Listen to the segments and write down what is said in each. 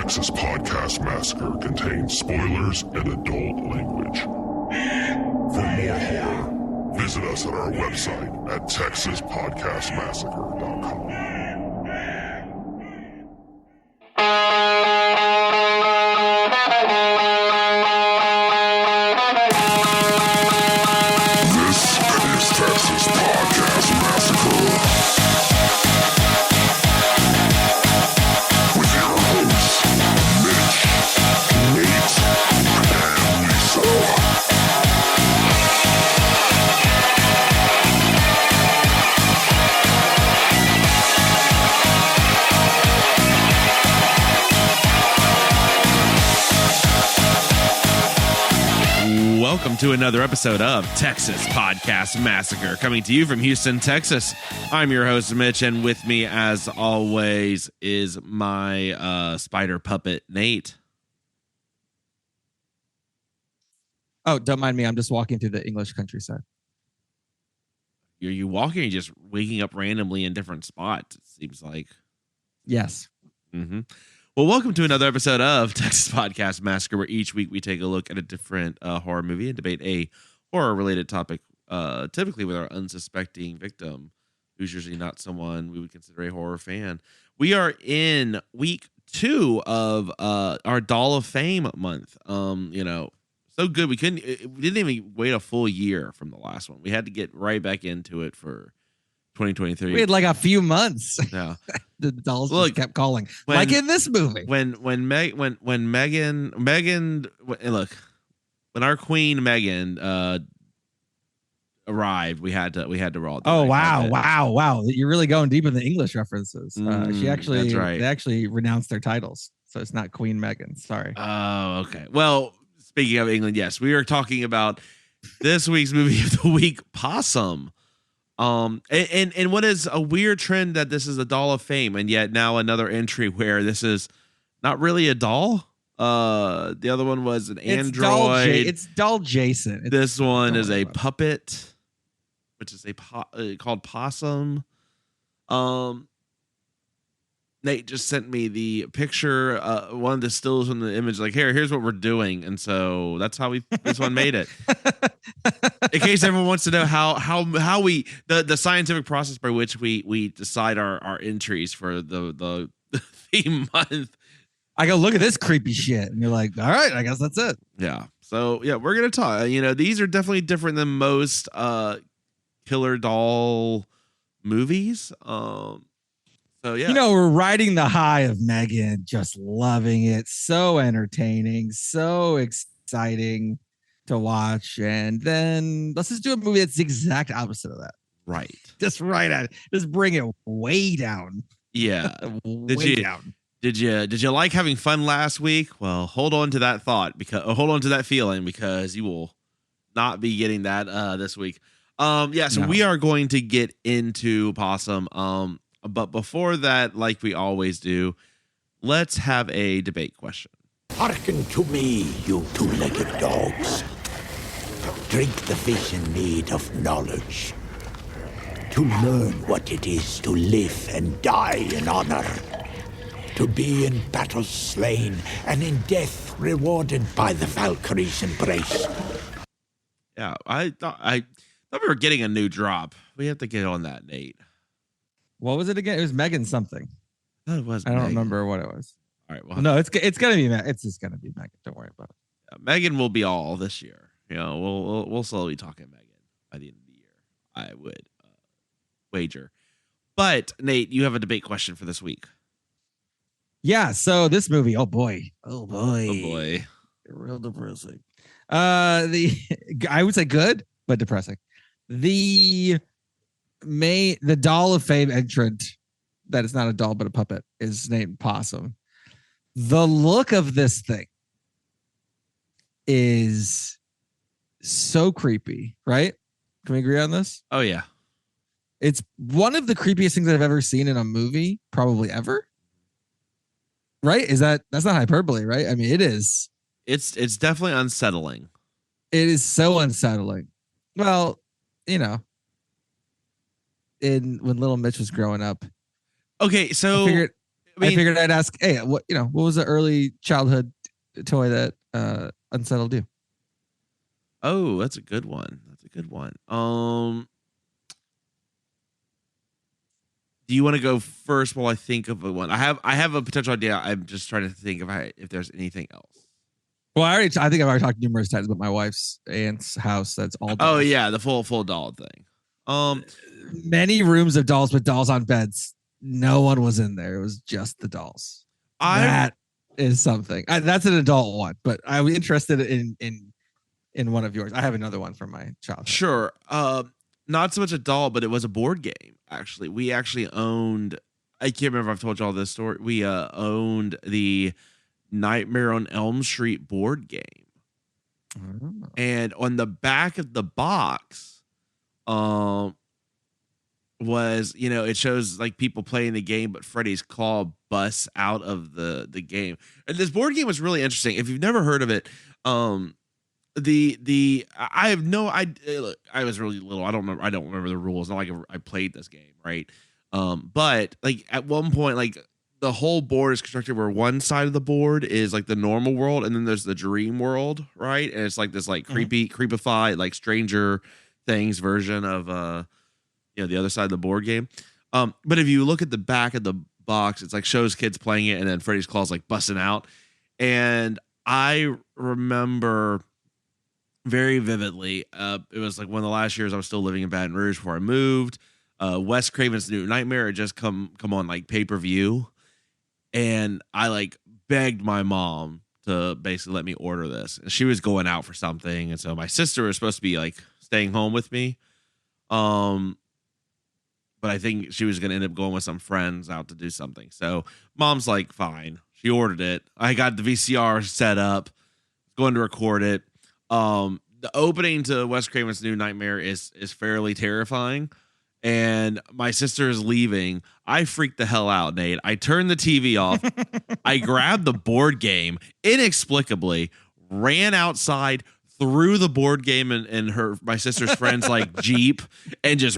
Texas Podcast Massacre contains spoilers and adult language. For more horror, visit us at our website at texaspodcastmassacre.com. Welcome to another episode of Texas Podcast Massacre, coming to you from Houston, Texas. I'm your host, Mitch, and with me, as always, is my spider puppet, Nate. Oh, don't mind me. I'm just walking through the English countryside. Are you walking or are you just waking up randomly in different spots, it seems like? Yes. Mm-hmm. Well, welcome to another episode of Texas Podcast Massacre, where each week we take a look at a different horror movie and debate a horror-related topic, typically with our unsuspecting victim, who's usually not someone we would consider a horror fan. We are in week 2 of our Doll of Fame month. So good we didn't even wait a full year from the last one. We had to get right back into it for 2023. We had like a few months. Yeah. The dolls just kept calling, like in this movie. When our queen Megan arrived, we had to roll. Oh wow! You're really going deep in the English references. She actually, that's right. They actually renounced their titles, so it's not Queen Megan. Sorry. Oh, okay. Well, speaking of England, yes, we are talking about this week's movie of the week, Possum. And what is a weird trend that this is a Doll of Fame, and yet now another entry where this is not really a doll. The other one was an android. It's doll Jason. This one is a puppet, which is called Possum. Nate just sent me the picture, one of the stills from the image, like, here's what we're doing. And so that's how this one made it. In case everyone wants to know how we, the scientific process by which we decide our entries for the theme month. I go, look at this creepy shit. And you're like, all right, I guess that's it. Yeah. So yeah, we're going to talk, these are definitely different than most, killer doll movies. So, yeah. We're riding the high of Megan, just loving it. So entertaining, so exciting to watch. And then let's just do a movie that's the exact opposite of that. Right. Just right at it. Just bring it way down. Yeah. down. Did you like having fun last week? Well, hold on to that thought hold on to that feeling, because you will not be getting that this week. We are going to get into Possum. But before that, like we always do, let's have a debate question. Hearken to me, you two-legged dogs. Drink the vision mead of knowledge. To learn what it is to live and die in honor. To be in battle slain and in death rewarded by the Valkyrie's embrace. Yeah, I thought we were getting a new drop. We have to get on that, Nate. What was it again? It was Megan something. I don't remember what it was. All right. Well, no, it's gonna be Megan. It's just gonna be Megan. Don't worry about it. Yeah, Megan will be all this year. We'll slowly talk at Megan by the end of the year. I would wager. But Nate, you have a debate question for this week. Yeah. So this movie. Oh boy. Real depressing. I would say good, but depressing. The Doll of Fame entrant, that is not a doll but a puppet, is named Possum. The look of this thing is so creepy, right? Can we agree on this? Oh yeah. It's one of the creepiest things I've ever seen in a movie, probably ever. Right? That's not hyperbole, right? I mean, it is. It's definitely unsettling. It is so unsettling. Well, when little Mitch was growing up. Okay, so I figured I'd ask, hey, what was the early childhood toy that unsettled you? Oh, that's a good one. Do you want to go first while I think of a one? I have a potential idea. I'm just trying to think if there's anything else. Well, I think I've already talked numerous times about my wife's aunt's house. That's all dolls. Oh yeah, the full doll thing. Many rooms of dolls with dolls on beds. No one was in there. It was just the dolls. That is something. That's an adult one, but I was interested in one of yours. I have another one from my childhood. Sure. Not so much a doll, but it was a board game. Actually, we actually owned. I can't remember if I've told y'all this story. We owned the Nightmare on Elm Street board game, and on the back of the box, was it shows like people playing the game, but Freddy's claw busts out of the game. And this board game was really interesting. If you've never heard of it, I have no idea. Look, I was really little. I don't remember the rules. Not like I played this game, right? But like at one point, like the whole board is constructed where one side of the board is like the normal world, and then there's the dream world, right? And it's like this like creepified like Stranger Things version of the other side of the board game. But if you look at the back of the box, it's like shows kids playing it, and then Freddy's claws like busting out. And I remember very vividly, it was like one of the last years I was still living in Baton Rouge before I moved. Wes Craven's New Nightmare had just come on like pay-per-view, and I like begged my mom to basically let me order this. And she was going out for something, and so my sister was supposed to be like staying home with me. But I think she was going to end up going with some friends out to do something. So mom's like, fine. She ordered it. I got the VCR set up, going to record it. The opening to Wes Craven's New Nightmare is fairly terrifying. And my sister is leaving. I freaked the hell out, Nate. I turned the TV off. I grabbed the board game, inexplicably, ran outside, threw the board game in my sister's friend's like Jeep, and just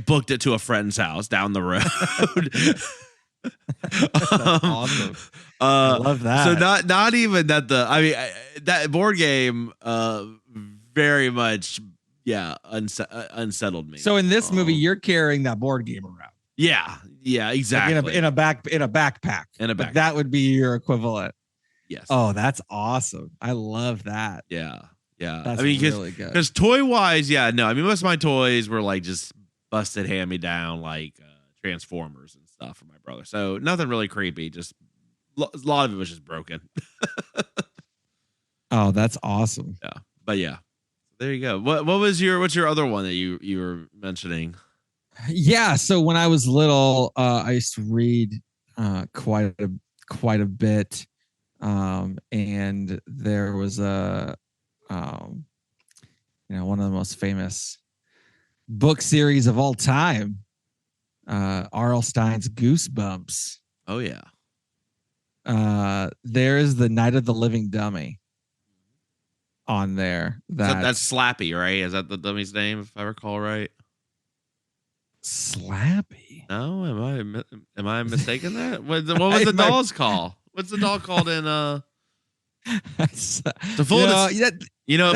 booked it to a friend's house down the road. That's awesome. I love that. So not even that that board game very much unsettled me. So in this movie, you're carrying that board game around. Yeah, exactly. Like in a backpack. But that would be your equivalent. Yes. Oh, that's awesome. I love that. Yeah. That's really good. Because toy wise, most of my toys were like just busted hand me down, like Transformers and stuff for my brother. So nothing really creepy. Just a lot of it was just broken. Oh, that's awesome. Yeah, but there you go. What's your other one that you were mentioning? Yeah. So when I was little, I used to read quite a bit, and there was one of the most famous book series of all time, R.L. Stine's Goosebumps. Oh yeah. There's the Night of the Living Dummy on there. That's Slappy, right? Is that the dummy's name, if I recall right? Slappy? No, am I mistaken there? What was the doll's call? What's the doll called in that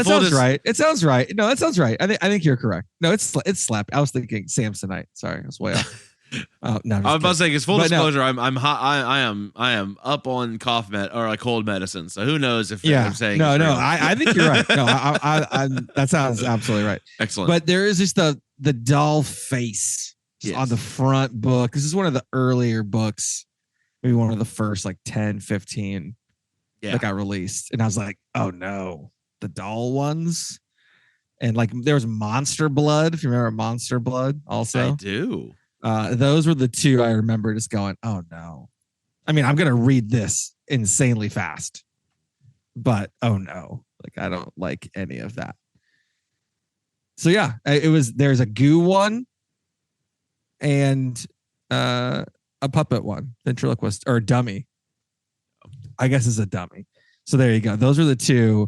sounds right. It sounds right. No, that sounds right. I think you're correct. No, it's Slap. I was thinking Samsonite. Sorry, I was way off. No, I was about to say, because full disclosure, no. I am up on cough or like cold medicine. So who knows if I'm saying no. I think you're right. No, I that sounds absolutely right. Excellent. But there is just the doll face on the front book. This is one of the earlier books, maybe one of the first like 10, 15 that got released, and I was like, oh no, the doll ones. And like there was Monster Blood, if you remember Monster Blood. Also, I do. Those were the two I remember just going, oh no. I mean, I'm going to read this insanely fast, but oh no, like I don't like any of that. So yeah, there's a goo one and a puppet one, ventriloquist or dummy. I guess is a dummy. So there you go. Those are the two.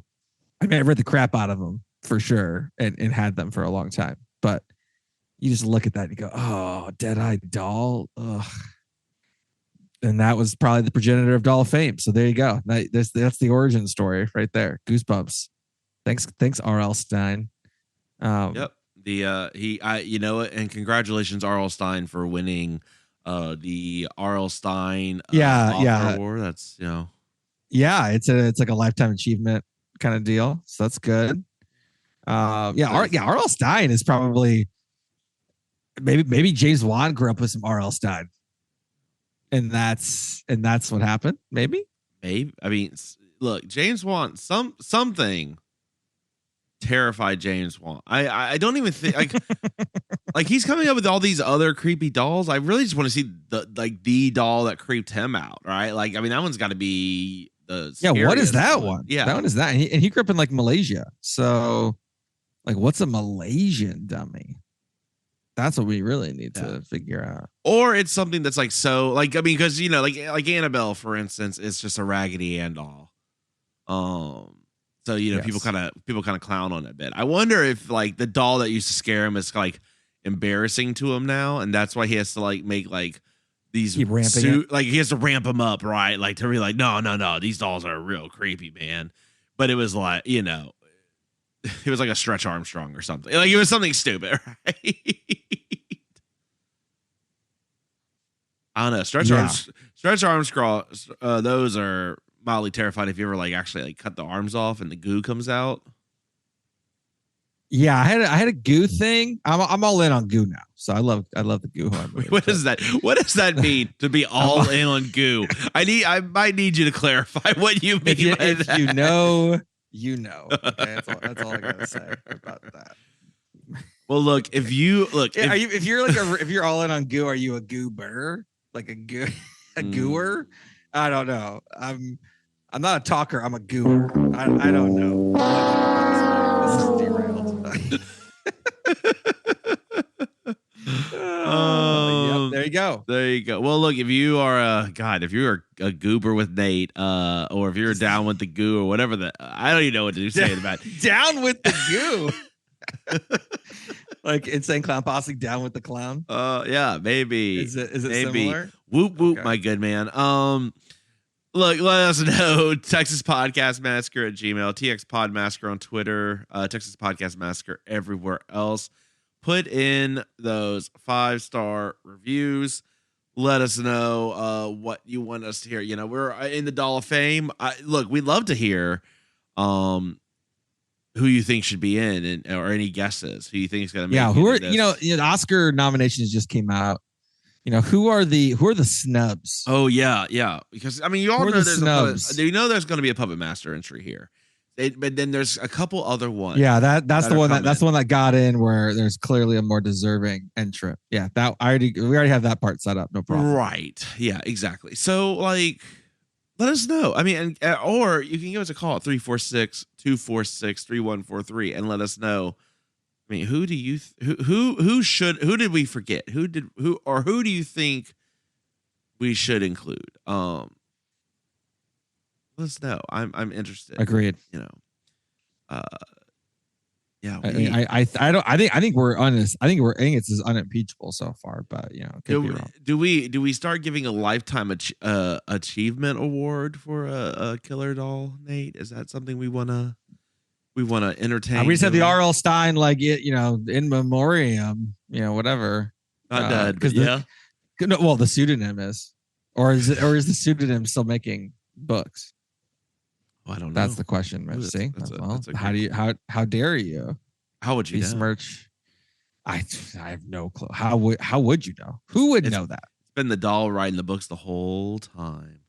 I mean, I read the crap out of them for sure and had them for a long time, but you just look at that and you go, oh, Dead-Eyed Doll. Ugh. And that was probably the progenitor of Doll of Fame. So there you go. That's the origin story right there. Goosebumps. Thanks, R.L. Stein. Yep. And congratulations, R.L. Stein, for winning the R.L. Stein author award. That's Yeah, it's like a lifetime achievement kind of deal. So that's good. R.L. Stein is probably maybe James Wan grew up with some R.L. Stein. And that's what happened. Maybe. I mean, look, James Wan, something terrified James Wan. I don't even think like he's coming up with all these other creepy dolls. I really just want to see the doll that creeped him out, right? Like, I mean, that one's got to be the what is that one? Yeah, that one is that, and he grew up in like Malaysia. So, like, what's a Malaysian dummy? That's what we really need to figure out. Or it's something that's like so, like, I mean, because like Annabelle, for instance, is just a Raggedy Ann doll. So people kind of clown on it a bit. I wonder if like the doll that used to scare him is like embarrassing to him now, and that's why he has to like make like these like he has to ramp them up, right? Like to be like, no, these dolls are real creepy, man. But it was like it was like a Stretch Armstrong or something. Like it was something stupid, right? I don't know. Stretch Armstrong. Those are mildly terrified if you ever like actually like cut the arms off and the goo comes out. Yeah, I had a goo thing. I'm all in on goo now. So I love the goo horror movie. What does that mean to be all in on goo? I might need you to clarify what you mean. If you know. Okay, that's all I gotta say about that. Well, look, if you're all in on goo, are you a goober? Like a gooer? I don't know. I'm not a talker. I'm a gooer. I don't know. This is derailed. There you go. There you go. Well, look, if you are if you're a goober with Nate, or if you're down with the goo or whatever I don't even know what to say about down with the goo. Like Insane Clown Posse, down with the clown. Yeah, maybe. Is it maybe similar? Whoop whoop, okay. My good man. Look, let us know. Texas Podcast Massacre at Gmail, TX Pod Massacre on Twitter, Texas Podcast Massacre everywhere else. Put in those 5-star reviews. Let us know what you want us to hear. We're in the Doll of Fame. Look, we'd love to hear who you think should be in, or any guesses who you think is going to make. Yeah, who are the Oscar nominations just came out. Who are the snubs? Oh yeah, because I mean, you all know there's there's going to be a Puppet Master entry here. But then there's a couple other ones. Yeah, that's the one that got in where there's clearly a more deserving entrant. Yeah, we already have that part set up. No problem. Right. Yeah, exactly. So like, let us know. I mean, or you can give us a call at 346-246-3143 and let us know. I mean, who do you who did we forget? Who do you think we should include? Let us know. I'm interested. Agreed. Yeah. I think we're honest. I think it's unimpeachable so far, but could be wrong. Do we start giving a lifetime achievement award for a killer doll, Nate? Is that something we wanna entertain? We just have the R.L. Stein in memoriam, whatever. Not dead, well, the pseudonym is, or is the pseudonym still making books? Well, I don't know. That's the question. See, how dare you? How would you besmirch? I have no clue. How would you know? Who would know that? It's been the doll writing the books the whole time.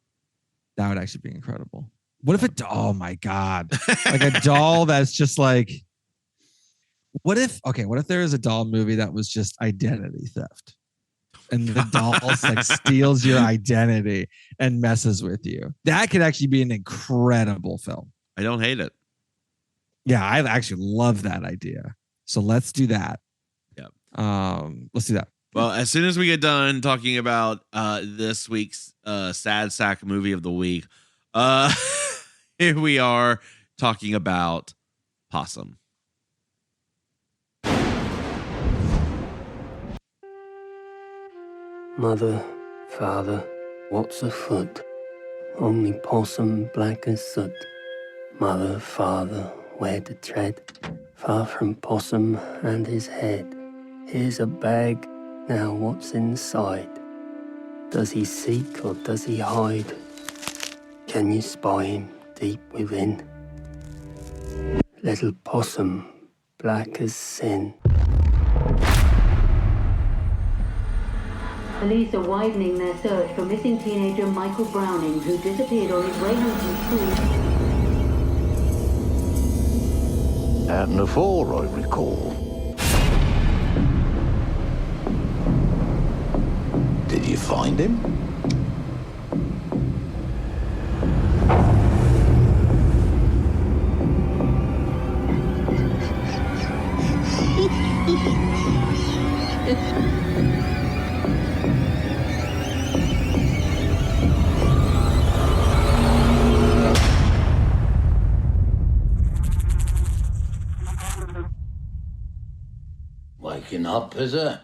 That would actually be incredible. What if oh my God, like a doll that's just like, what if there is a doll movie that was just identity theft? And the doll like steals your identity and messes with you. That could actually be an incredible film. I don't hate it. Yeah, I actually love that idea. So let's do that. Yep. Let's do that. Well, as soon as we get done talking about this week's sad sack movie of the week, here we are talking about Possum. Mother, father, What's afoot? Only Possum black as soot. Mother, father, where to tread? Far from Possum and his head. Here's a bag, now what's inside? Does he seek or does he hide? Can you spy him deep within? Little Possum, black as sin. Police are widening their search for missing teenager Michael Browning, who disappeared on his way home from school. Happened before, I recall. Did you find him? Waking up, is it?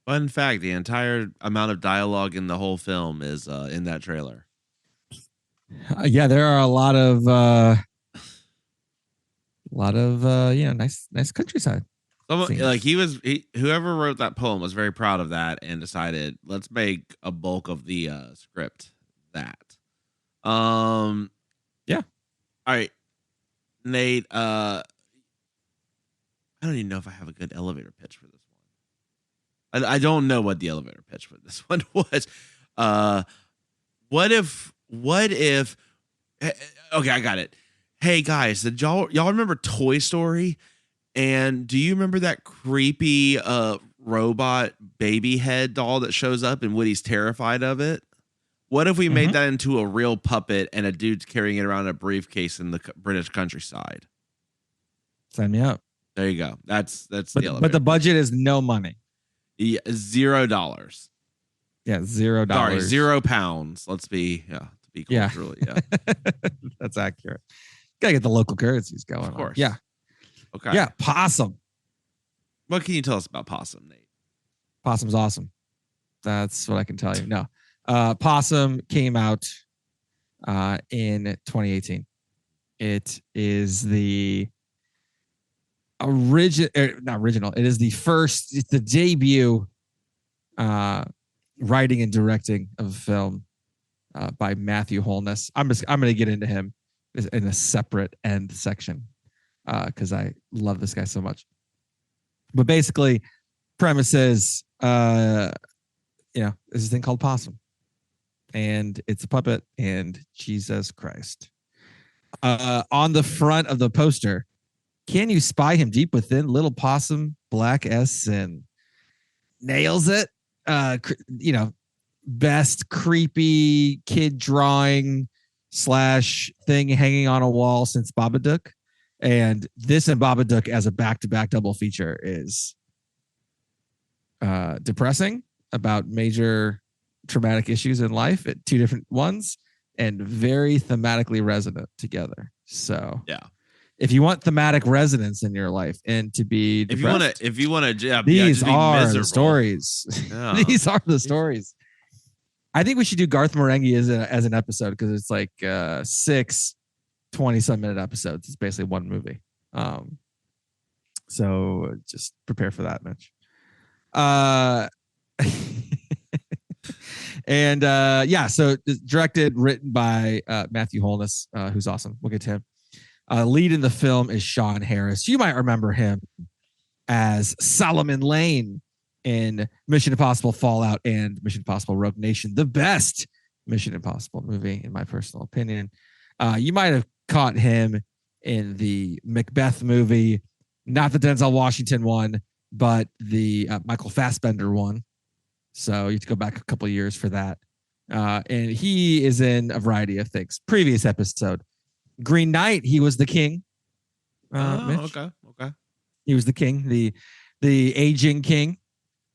Fun fact: the entire amount of dialogue in the whole film is in that trailer. Yeah, there are a lot of nice countryside. Like whoever wrote that poem was very proud of that and decided, let's make a bulk of the script that. Yeah. All right, Nate. I don't even know if I have a good elevator pitch for this one. I don't know what the elevator pitch for this one was. What if? Okay, I got it. Hey guys, did y'all remember Toy Story? And do you remember that creepy robot baby head doll that shows up and Woody's terrified of it? What if we made that into a real puppet and a dude's carrying it around in a briefcase in the British countryside? Sign me up. There you go. That's the elevator. But the budget is no money. Yeah, $0. Yeah, $0. Sorry, £0. Let's be to be culturally. Yeah. That's accurate. Gotta get the local currencies going. Of course. Yeah. Okay. Yeah, Possum. What can you tell us about Possum, Nate? Possum's awesome. That's what I can tell you. No. Possum came out in 2018. It is the not original. It is it's the debut writing and directing of a film by Matthew Holness. I'm going to get into him in a separate end section because I love this guy so much. But basically, premise is, there's a thing called Possum, and it's a puppet, and Jesus Christ. On the front of the poster, can you spy him deep within? Little Possum, black as sin. Nails it. Best creepy kid drawing / thing hanging on a wall since Babadook. And this and Babadook as a back-to-back double feature is depressing, about major traumatic issues in life at two different ones, and very thematically resonant together. So yeah. If you want thematic resonance in your life and to be depressed, if you want to, these are miserable. the stories. Yeah. These are the stories. I think we should do Garth Marenghi as an episode because it's like 6 20-some minute episodes. It's basically one movie. So just prepare for that, Mitch. And so directed, written by Matthew Holness, who's awesome. We'll get to him. Lead in the film is Sean Harris. You might remember him as Solomon Lane in Mission Impossible Fallout and Mission Impossible Rogue Nation, the best Mission Impossible movie, in my personal opinion. You might have caught him in the Macbeth movie, not the Denzel Washington one, but the Michael Fassbender one. So you have to go back a couple of years for that. And he is in a variety of things. Previous episode, Green Knight, he was the king. Mitch. Okay. He was the king, the aging king.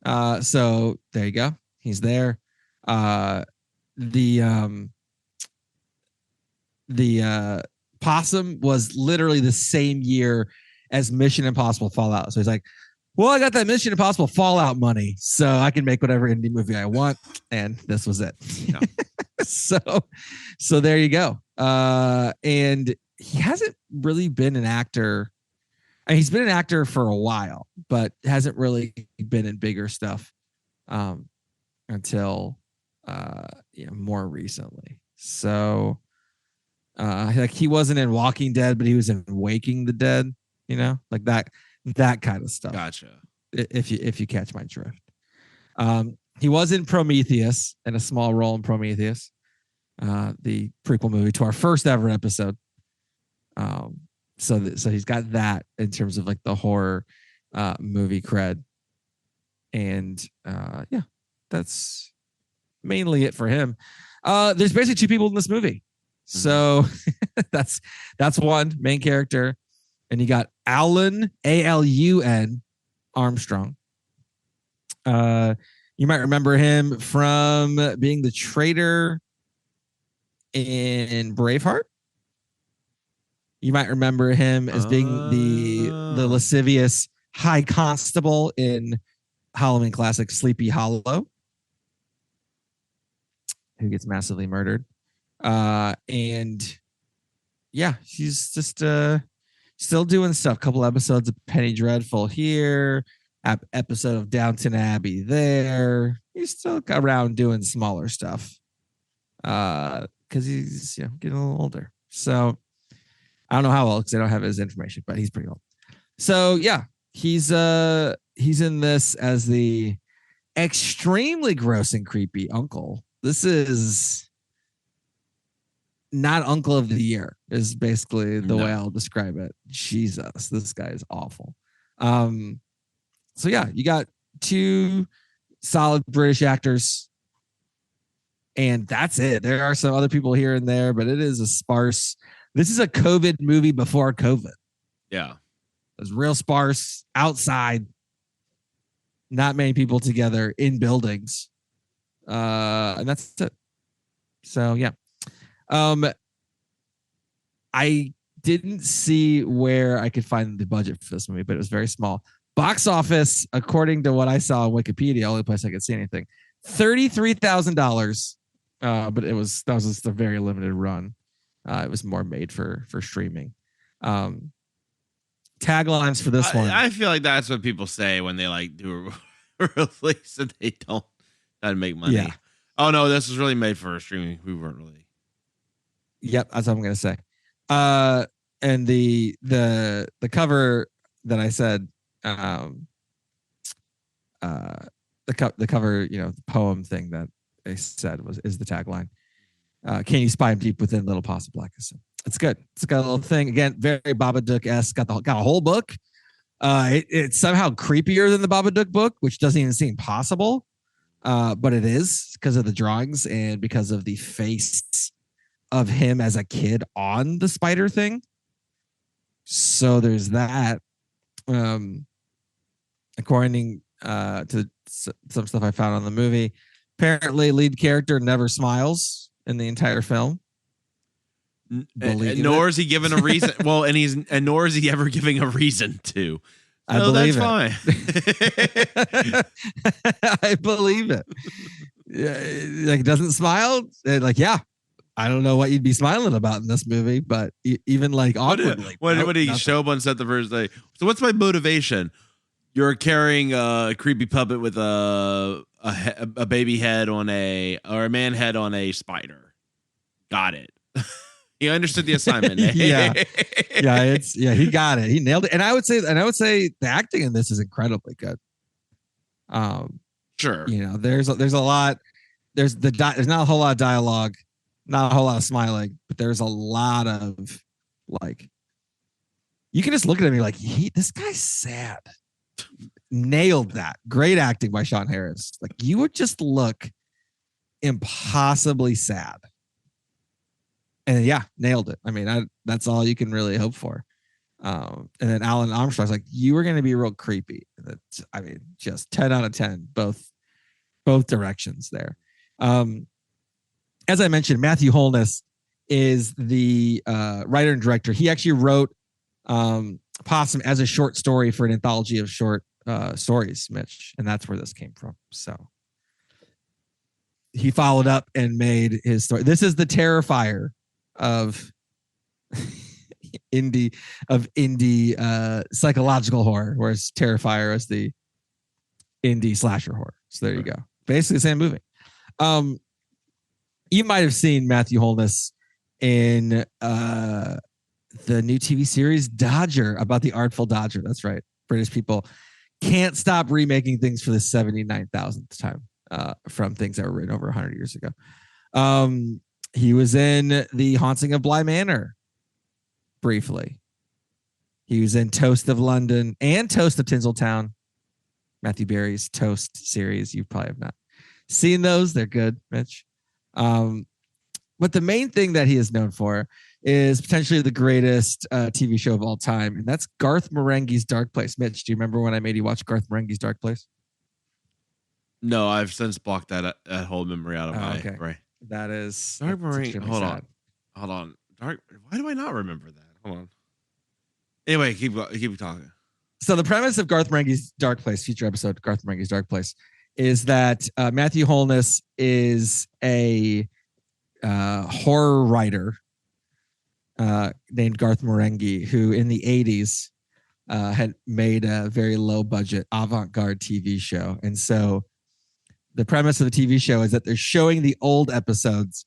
So there you go. He's there. The Possum was literally the same year as Mission Impossible Fallout. So he's like, well, I got that Mission Impossible Fallout money, so I can make whatever indie movie I want. And this was it. Yeah. So there you go. And he hasn't really been an actor. I mean, he's been an actor for a while, but hasn't really been in bigger stuff until more recently. So like he wasn't in Walking Dead, but he was in Waking the Dead, like that kind of stuff. Gotcha. If you catch my drift. He was in Prometheus, in a small role in Prometheus, the prequel movie to our first ever episode. So he's got that in terms of like the horror movie cred. And that's mainly it for him. There's basically two people in this movie. So that's one main character. And you got Alan, Alun Armstrong. You might remember him from being the traitor in Braveheart. You might remember him as being the lascivious high constable in Halloween classic Sleepy Hollow, who gets massively murdered. And yeah, he's just still doing stuff. Couple episodes of Penny Dreadful here, episode of Downton Abbey there. He's still around doing smaller stuff because he's getting a little older. So I don't know how old because I don't have his information, but he's pretty old. So yeah, he's in this as the extremely gross and creepy uncle. This is not Uncle of the Year is basically the way I'll describe it. Jesus, this guy is awful. So yeah, you got two solid British actors, and that's it. There are some other people here and there, but it is a sparse. This is a COVID movie before COVID. Yeah, it was real sparse outside. Not many people together in buildings, and that's it. So yeah. I didn't see where I could find the budget for this movie, but it was very small. Box office, according to what I saw on Wikipedia, only place I could see anything, $33,000. But that was just a very limited run. It was more made for streaming. Taglines for this one. I feel like that's what people say when they like do a release and they don't make money. Yeah. Oh no, this was really made for streaming. We weren't really. Yep, that's what I'm gonna say. And the cover that I said, the cover, the poem thing that I said is the tagline. Can you spy him deep within little Possum Blackison? It's good. It's got a little thing again, very Babadook-esque. Got a whole book. It's somehow creepier than the Babadook book, which doesn't even seem possible. But it is because of the drawings and because of the face of him as a kid on the spider thing. So there's that. According to some stuff I found on the movie, apparently lead character never smiles in the entire film. Nor is he given a reason. Well, and nor is he ever giving a reason to. I believe that's it. Fine. I believe it. Like, doesn't smile. Like, yeah, I don't know what you'd be smiling about in this movie, but even like awkwardly. What did he show up on set the first day? So what's my motivation? You're carrying a creepy puppet with a baby head or a man head on a spider. Got it. He understood the assignment. Yeah, he got it. He nailed it. And I would say the acting in this is incredibly good. Sure. There's a lot. There's not a whole lot of dialogue, not a whole lot of smiling, but there's a lot of like, you can just look at him and be like, this guy's sad. Nailed that. Great acting by Sean Harris. Like, you would just look impossibly sad. And yeah, nailed it. I mean, that's all you can really hope for. And then Alan Armstrong's like, you were going to be real creepy. That's, I mean, just 10 out of 10, both directions there. As I mentioned, Matthew Holness is the writer and director. He actually wrote Possum as a short story for an anthology of short stories, Mitch, and that's where this came from. So he followed up and made his story. This is the Terrifier of indie psychological horror, whereas Terrifier is the indie slasher horror. So there you go. Basically the same movie. You might have seen Matthew Holness in the new TV series Dodger, about the Artful Dodger. That's right. British people can't stop remaking things for the 79,000th time from things that were written over 100 years ago. He was in The Haunting of Bly Manor briefly. He was in Toast of London and Toast of Tinseltown, Matthew Berry's Toast series. You probably have not seen those. They're good, Mitch. But the main thing that he is known for is potentially the greatest TV show of all time, and that's Garth Marenghi's Dark Place. Mitch, do you remember when I made you watch Garth Marenghi's Dark Place? No, I've since blocked that whole memory out of my brain. That is Dark Marenghi. Hold on. Why do I not remember that? Hold on. Anyway, keep talking. So the premise of Garth Marenghi's Dark Place, future episode Garth Marenghi's Dark Place, is that Matthew Holness is a horror writer named Garth Marenghi, who in the 80s had made a very low budget avant-garde TV show. And so the premise of the TV show is that they're showing the old episodes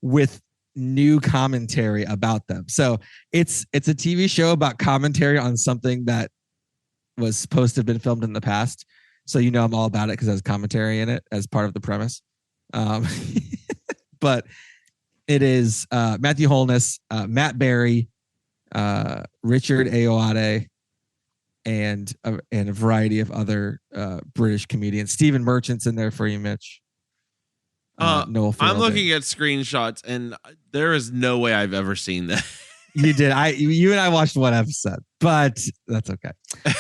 with new commentary about them. So it's a TV show about commentary on something that was supposed to have been filmed in the past. So I'm all about it because there's commentary in it as part of the premise. But it is Matthew Holness, Matt Berry, Richard Ayoade, and a variety of other British comedians. Stephen Merchant's in there for you, Mitch. Noel Fielding. I'm looking at screenshots, and there is no way I've ever seen that. You did. You and I watched one episode, but that's okay.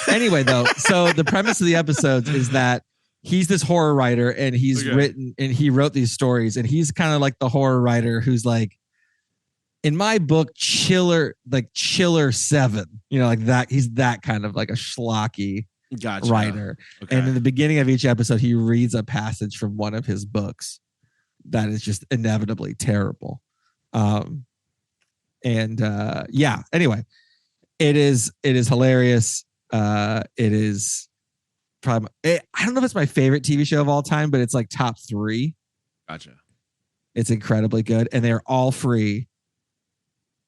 Anyway, though, so the premise of the episodes is that he's this horror writer, and he wrote these stories, and he's kind of like the horror writer who's like, in my book, Chiller 7, like that. He's that kind of like a schlocky writer. Okay. And in the beginning of each episode, he reads a passage from one of his books that is just inevitably terrible. Anyway, it is hilarious. It is probably, I don't know if it's my favorite TV show of all time, but it's like top 3. Gotcha. It's incredibly good. And they're all free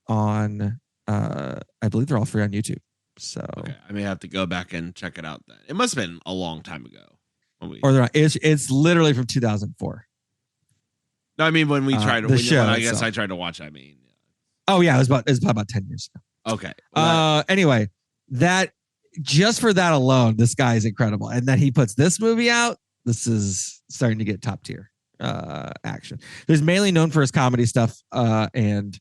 on, I believe they're all free on YouTube. So okay, I may have to go back and check it out then. It must have been a long time ago. Or they're not. It's literally from 2004. No, I mean when we tried the show. I guess I tried to watch. I mean, oh yeah, it was about 10 years ago. Okay. Anyway, that just for that alone, this guy is incredible. And then he puts this movie out. This is starting to get top tier action. He's mainly known for his comedy stuff, and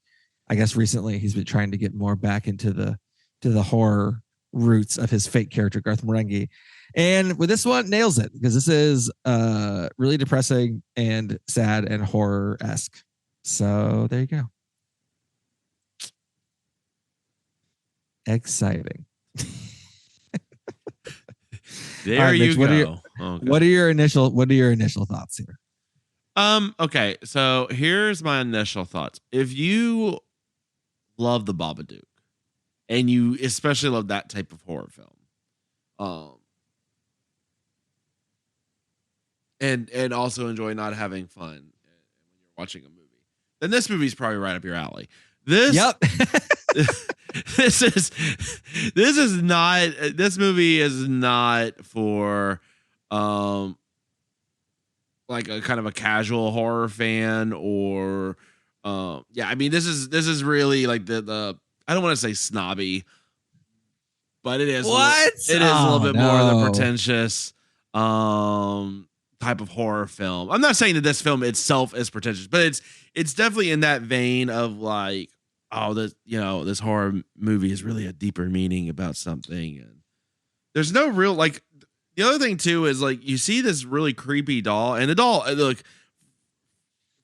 I guess recently he's been trying to get more back into the horror roots of his fake character, Garth Marenghi. And with this one, nails it, because this is really depressing and sad and horror-esque. So there you go. Exciting. There right, Mitch, you go. What are your initial thoughts here? Okay, so here's my initial thoughts. If you love the Babadook, and you especially love that type of horror film, and also enjoy not having fun when you're watching a movie, then this movie's probably right up your alley. This movie is not for like a kind of a casual horror fan, or I mean this is really like the I don't want to say snobby, but it is what? It is a little bit more of the pretentious type of horror film. I'm not saying that this film itself is pretentious, but it's definitely in that vein of like, oh, this horror movie is really a deeper meaning about something. And there's no real, like, the other thing too is like you see this really creepy doll, and the doll, look,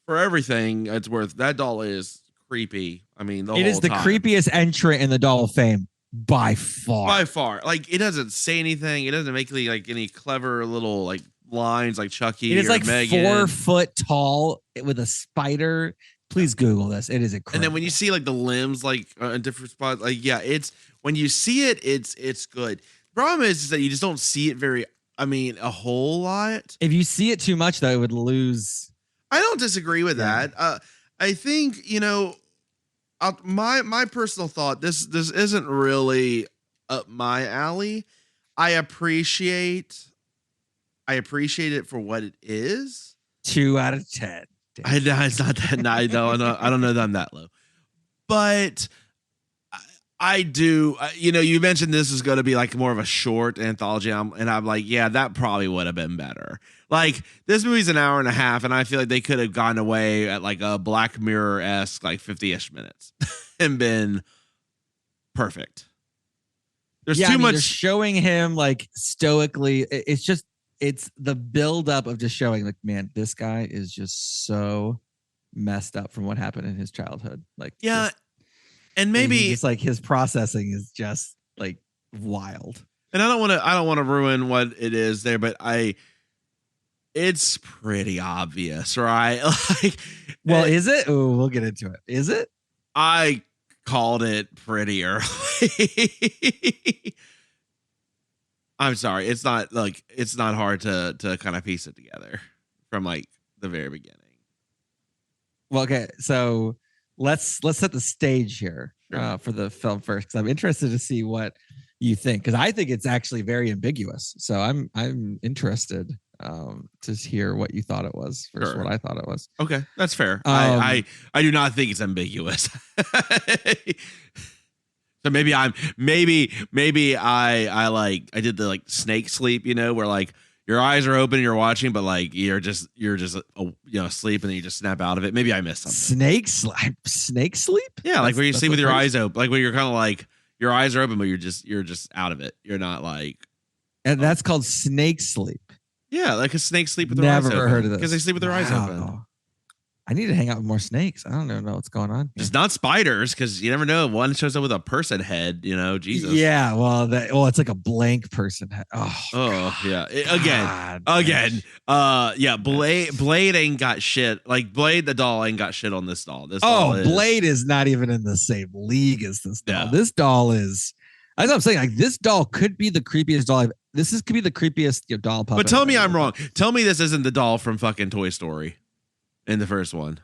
for everything it's worth, that doll is creepy. I mean, it is the creepiest entrant in the Doll of Fame by far. By far. Like, it doesn't say anything. It doesn't make any clever little like lines like Chucky. It is or like Megan. 4 foot tall with a spider. Please Google this. It is incredible. And then when you see like the limbs like in different spots, like it's when you see it, it's good. Problem is that you just don't see it a whole lot. If you see it too much, though, it would lose. I don't disagree with that. I think, my personal thought, this isn't really up my alley. I appreciate it for what it is. 2 out of 10. It's not that. No, I don't know that I'm that low, but I do. You mentioned this is going to be like more of a short anthology, and I'm like, yeah, that probably would have been better. Like, this movie's an hour and a half, and I feel like they could have gone away at like a Black Mirror-esque like 50-ish minutes and been perfect. There's too much. They're showing him like stoically. It's the buildup of just showing like, man, this guy is just so messed up from what happened in his childhood. Like, yeah. And maybe it's like his processing is just like wild. And I don't want to ruin what it is there, but it's pretty obvious, right? Like, well, is it? Oh, we'll get into it. Is it? I called it pretty early. I'm sorry. It's not hard to kind of piece it together from like the very beginning. Well, okay, so let's set the stage here for the film first, because I'm interested to see what you think, because I think it's actually very ambiguous. So I'm interested to hear what you thought it was versus what I thought it was. Okay, that's fair. I do not think it's ambiguous. So maybe I did the like snake sleep, where like your eyes are open and you're watching, but like you're just asleep and then you just snap out of it. Maybe I missed something. Snake sleep? Yeah, like where you sleep with your eyes open, like where you're kind of like your eyes are open, but you're just out of it. You're not like, and that's called snake sleep. Yeah, like a snake sleep with their eyes open. Never heard of this. Because they sleep with their eyes open. I need to hang out with more snakes. I don't even know what's going on here. Just not spiders, because you never know. One shows up with a person head, Jesus. Yeah, well, it's like a blank person head. Oh yeah. Again. Yeah. Blade ain't got shit. Like Blade, the doll ain't got shit on this doll. Blade is not even in the same league as this doll. Yeah. This doll is, as I'm saying, like this doll could be the creepiest doll. Could be the creepiest doll puppet. But tell me I'm wrong. Tell me this isn't the doll from fucking Toy Story. In the first one.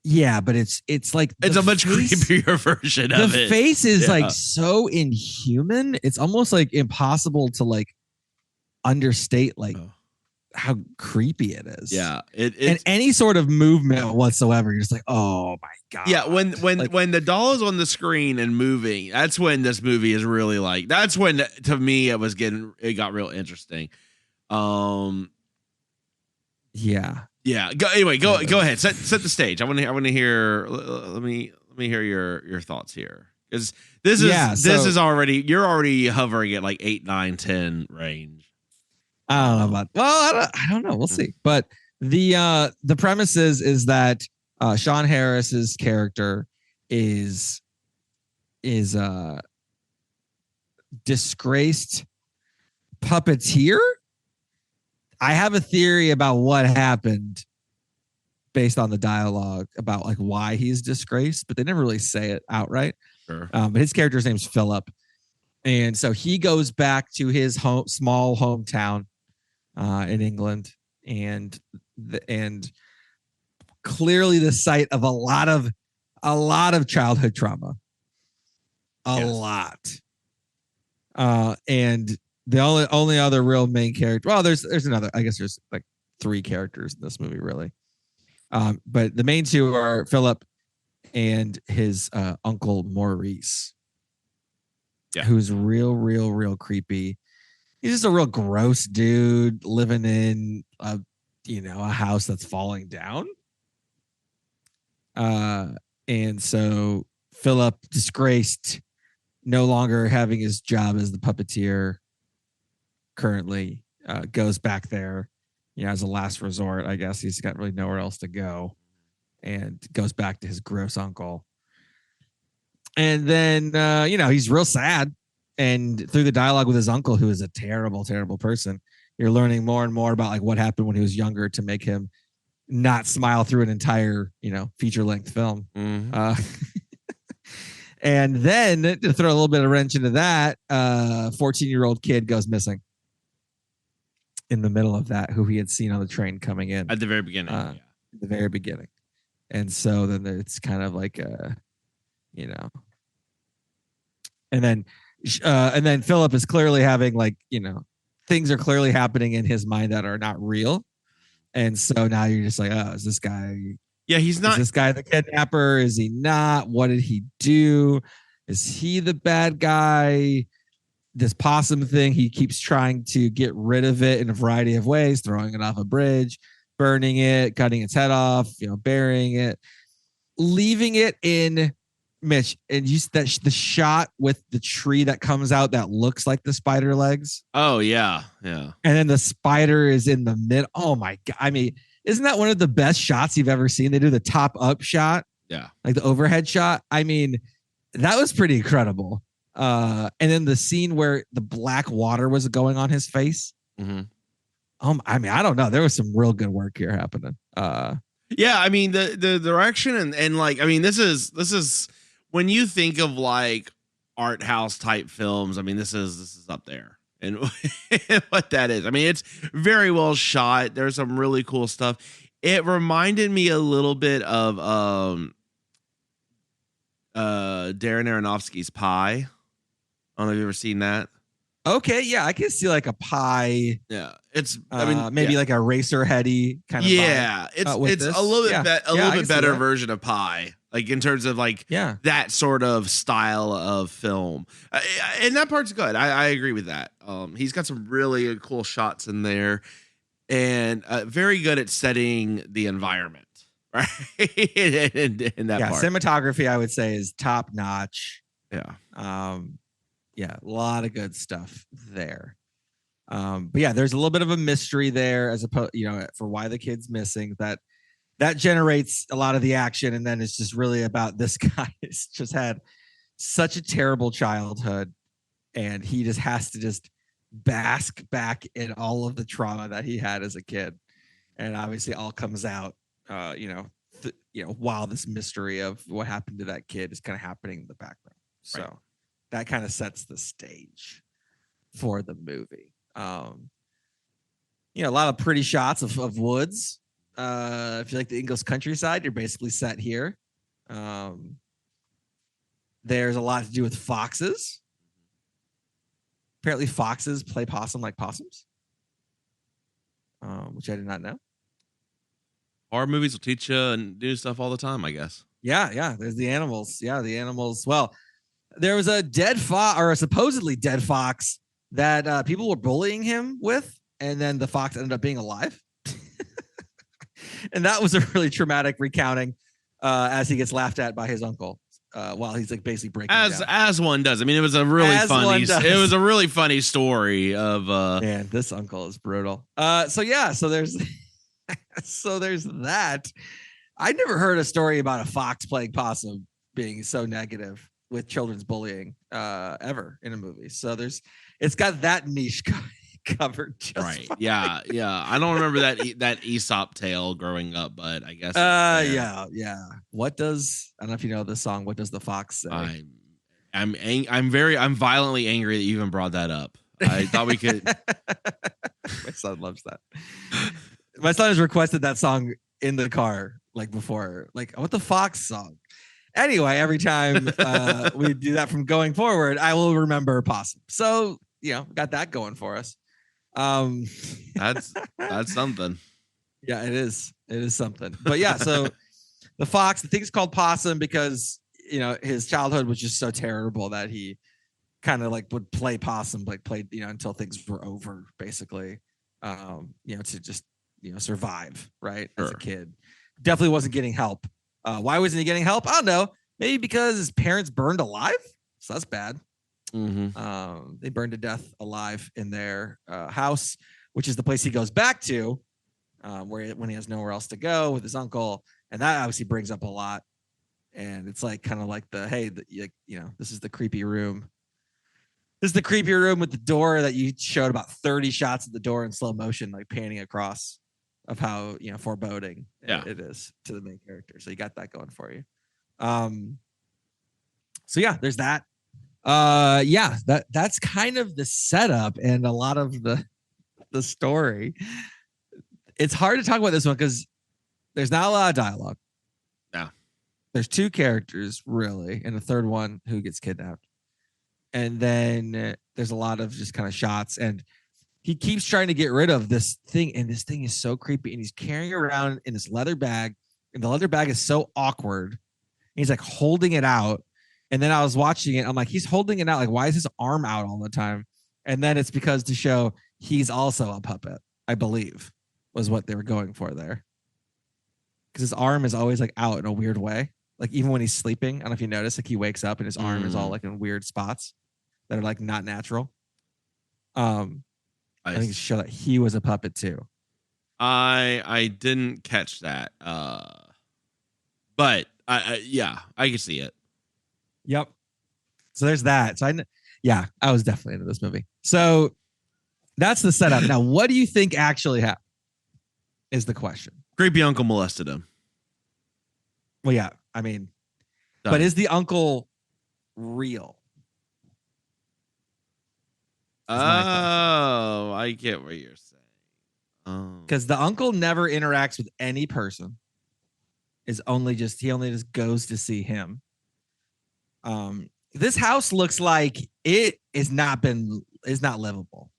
Yeah, but it's like it's a much creepier version of it. The face is like so inhuman. It's almost like impossible to like understate like how creepy it is. Yeah. And any sort of movement whatsoever, you're just like, oh my God. Yeah, when the doll is on the screen and moving, that's when this movie is really like, that's when to me it got real interesting. Yeah. Yeah. Go ahead. Set the stage. I want to hear. Let me hear your thoughts here, because this is already, you're already hovering at like 8, 9, 10 range. I don't know about. Well, I don't know. We'll see. But the premise is that Sean Harris's character is a disgraced puppeteer. I have a theory about what happened based on the dialogue about like why he's disgraced, but they never really say it outright. Sure. But his character's name's Philip. And so he goes back to his small hometown in England, and clearly the site of a lot of childhood trauma. A lot. And the only other real main character. Well, there's another. I guess there's like 3 characters in this movie, really. But the main 2 are Philip and his uncle Maurice, who's real creepy. he's just a real gross dude living in a house that's falling down. And so Philip, disgraced, no longer having his job as the puppeteer currently, goes back there, as a last resort. I guess he's got really nowhere else to go, and goes back to his gross uncle. And then, he's real sad. And through the dialogue with his uncle, who is a terrible, terrible person, you're learning more and more about like what happened when he was younger to make him not smile through an entire, feature-length film. Mm-hmm. And then to throw a little bit of wrench into that, 14-year-old kid goes missing in the middle of that, who he had seen on the train coming in At the very beginning. at the very beginning. And so then it's kind of like, and then Philip is clearly having like, things are clearly happening in his mind that are not real. And so now you're just like, oh, is this guy? Yeah, he's not. Is this guy the kidnapper? Is he not? What did he do? Is he the bad guy? This possum thing, he keeps trying to get rid of it in a variety of ways, throwing it off a bridge, burning it, cutting its head off, burying it, leaving it in Mitch. And the shot with the tree that comes out that looks like the spider legs. Oh, yeah. Yeah. And then the spider is in the mid. Oh, my God. I mean, isn't that one of the best shots you've ever seen? They do the top up shot. Yeah. Like the overhead shot. I mean, that was pretty incredible. And then the scene where the black water was going on his face. Mm-hmm. I mean, I don't know. There was some real good work here happening. Yeah, I mean the direction and like, I mean, this is when you think of like art house type films. I mean, this is up there, and what that is. I mean, it's very well shot. There's some really cool stuff. It reminded me a little bit of Darren Aronofsky's Pi. I don't know if you've ever seen that. Okay, yeah, I can see like a pie. Yeah, it's maybe like a racer heady kind of. Yeah, vibe, it's this. a little bit a little bit better that. version of Pi, like in terms of like that sort of style of film, and that part's good. I agree with that. He's got some really cool shots in there, and very good at setting the environment, right? in that part. Cinematography, I would say, is top notch. Yeah. Yeah, a lot of good stuff there. But yeah, there's a little bit of a mystery there as opposed, for why the kid's missing. That generates a lot of the action, and then it's just really about this guy has just had such a terrible childhood, and he just has to just bask back in all of the trauma that he had as a kid, and obviously all comes out, while this mystery of what happened to that kid is kind of happening in the background. So. Right. That kind of sets the stage for the movie. A lot of pretty shots of woods. If you like the English countryside, you're basically set here. There's a lot to do with foxes. Apparently, foxes play possum like possums, which I did not know. Horror movies will teach you and do stuff all the time, I guess. Yeah. There's the animals. Yeah, the animals. Well, there was a dead fox, or a supposedly dead fox, that people were bullying him with, and then the fox ended up being alive. And that was a really traumatic recounting, as he gets laughed at by his uncle while he's like basically breaking down. As one does. I mean, it was a really funny story of man, this uncle is brutal. So there's there's that. I never heard a story about a fox playing possum being so negative with children's bullying ever in a movie. So it's got that niche covered. Just right. Fine. Yeah. I don't remember that Aesop tale growing up, but I guess. Yeah. I don't know if you know the song, What Does the Fox Say? I'm violently angry that you even brought that up. I thought we could. My son loves that. My son has requested that song in the car, like before, like, what the Fox song? Anyway, every time we do that from going forward, I will remember Possum. So, got that going for us. That's something. Yeah, it is. It is something. But yeah, so the thing's called Possum because, his childhood was just so terrible that he kind of like would play possum, like played, until things were over, basically, to just, survive, right? As a Sure. kid. Definitely wasn't getting help. Why wasn't he getting help? I don't know. Maybe because his parents burned alive. So that's bad. They burned to death alive in their house, which is the place he goes back to, when he has nowhere else to go with his uncle. And that obviously brings up a lot. And it's like kind of like this is the creepy room. This is the creepy room with the door that you showed about 30 shots of the door in slow motion, like panning across, of how foreboding it is to the main character. So you got that going for you. So yeah, there's that. That's kind of the setup and a lot of the story. It's hard to talk about this one because there's not a lot of dialogue. No. There's two characters really, and the third one who gets kidnapped. And then there's a lot of just kind of shots, and he keeps trying to get rid of this thing, and this thing is so creepy, and he's carrying around in this leather bag, and the leather bag is so awkward. And he's like holding it out. And then I was watching it. I'm like, he's holding it out. Like, why is his arm out all the time? And then it's because to show he's also a puppet, I believe, was what they were going for there. Because his arm is always like out in a weird way. Like even when he's sleeping, I don't know if you notice, like he wakes up and his arm is all like in weird spots that are like not natural. I think to show that he was a puppet too. I didn't catch that. But I can see it. Yep. So there's that. So I was definitely into this movie. So that's the setup. Now, what do you think actually happened? Is the question. Creepy uncle molested him. Well, yeah. I mean, Done. But is the uncle real? Oh, I get what you're saying. Oh. Because the uncle never interacts with any person. He only just goes to see him. This house looks like it is not livable.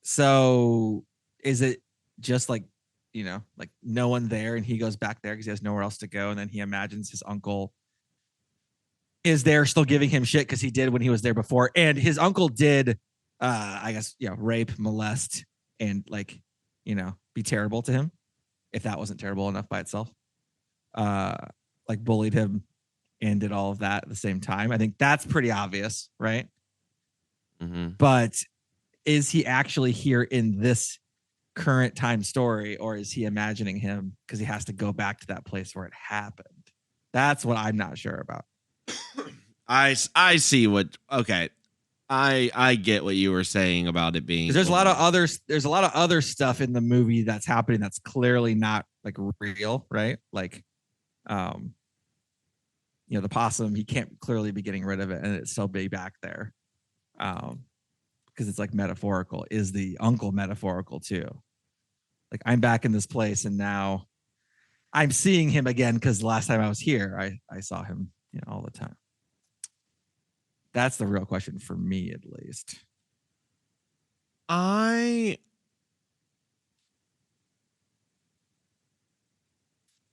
So is it just like, like no one there and he goes back there because he has nowhere else to go, and then he imagines his uncle is there still giving him shit because he did when he was there before, and his uncle did I guess rape, molest, and like be terrible to him, if that wasn't terrible enough by itself. Like bullied him and did all of that at the same time. I think that's pretty obvious, right? Mm-hmm. But is he actually here in this current time story, or is he imagining him because he has to go back to that place where it happened? That's what I'm not sure about. I see what. Okay, I get what you were saying about it being. There's a lot of other stuff in the movie that's happening that's clearly not like real, right? Like, the possum, he can't clearly be getting rid of it, and it's still be back there, because it's like metaphorical. Is the uncle metaphorical too? Like, I'm back in this place, and now I'm seeing him again because the last time I was here, I saw him, all the time. That's the real question for me, at least. I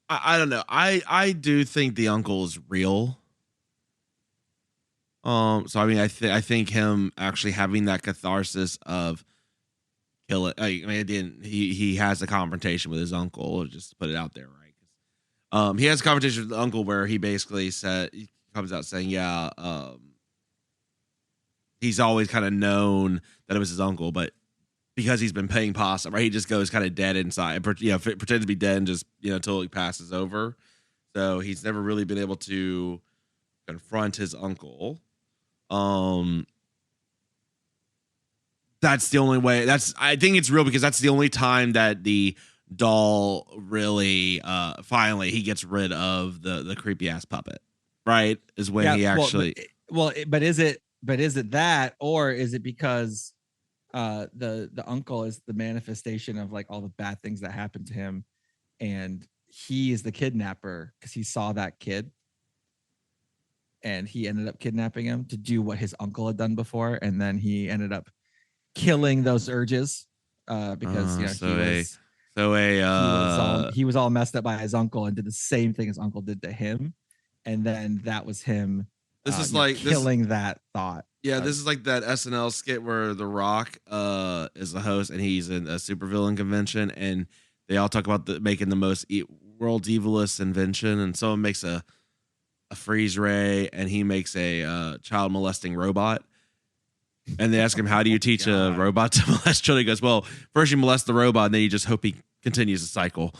don't know. I do think the uncle is real. So I mean, I think him actually having that catharsis of kill it. I mean, he has a confrontation with his uncle. Just to put it out there, right? He has a confrontation with the uncle where he basically he comes out saying, he's always kind of known that it was his uncle, but because he's been paying possum, right? He just goes kind of dead inside, pretends to be dead and just, until he passes over. So he's never really been able to confront his uncle. That's the only way. I think it's real because that's the only time that the doll really, finally he gets rid of the creepy ass puppet, right? Is when he actually. But is it that, or is it because the uncle is the manifestation of like all the bad things that happened to him, and he is the kidnapper because he saw that kid and he ended up kidnapping him to do what his uncle had done before, and then he ended up killing those urges because he was all messed up by his uncle and did the same thing his uncle did to him, and then that was him This is like killing that thought. Yeah, this is like that SNL skit where The Rock is the host and he's in a supervillain convention and they all talk about making the most world's evilest invention, and someone makes a freeze ray and he makes a child molesting robot. And they ask him, how do you teach a robot to molest children? He goes, well, first you molest the robot and then you just hope he continues the cycle.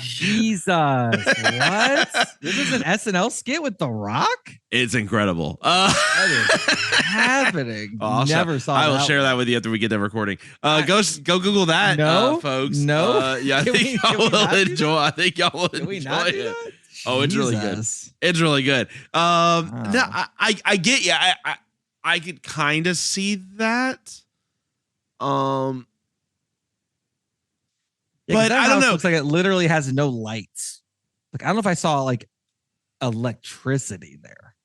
Jesus, what? This is an SNL skit with The Rock? It's incredible. What is happening? Never saw I will that share that with you after we get done recording. Go Google that, folks. No. Yeah, I think y'all will enjoy. I think y'all will enjoy it. Oh, it's really good. It's really good. No, I get you. I could kind of see that. Yeah, but I don't know. Looks like it literally has no lights. Like I don't know if I saw like electricity there.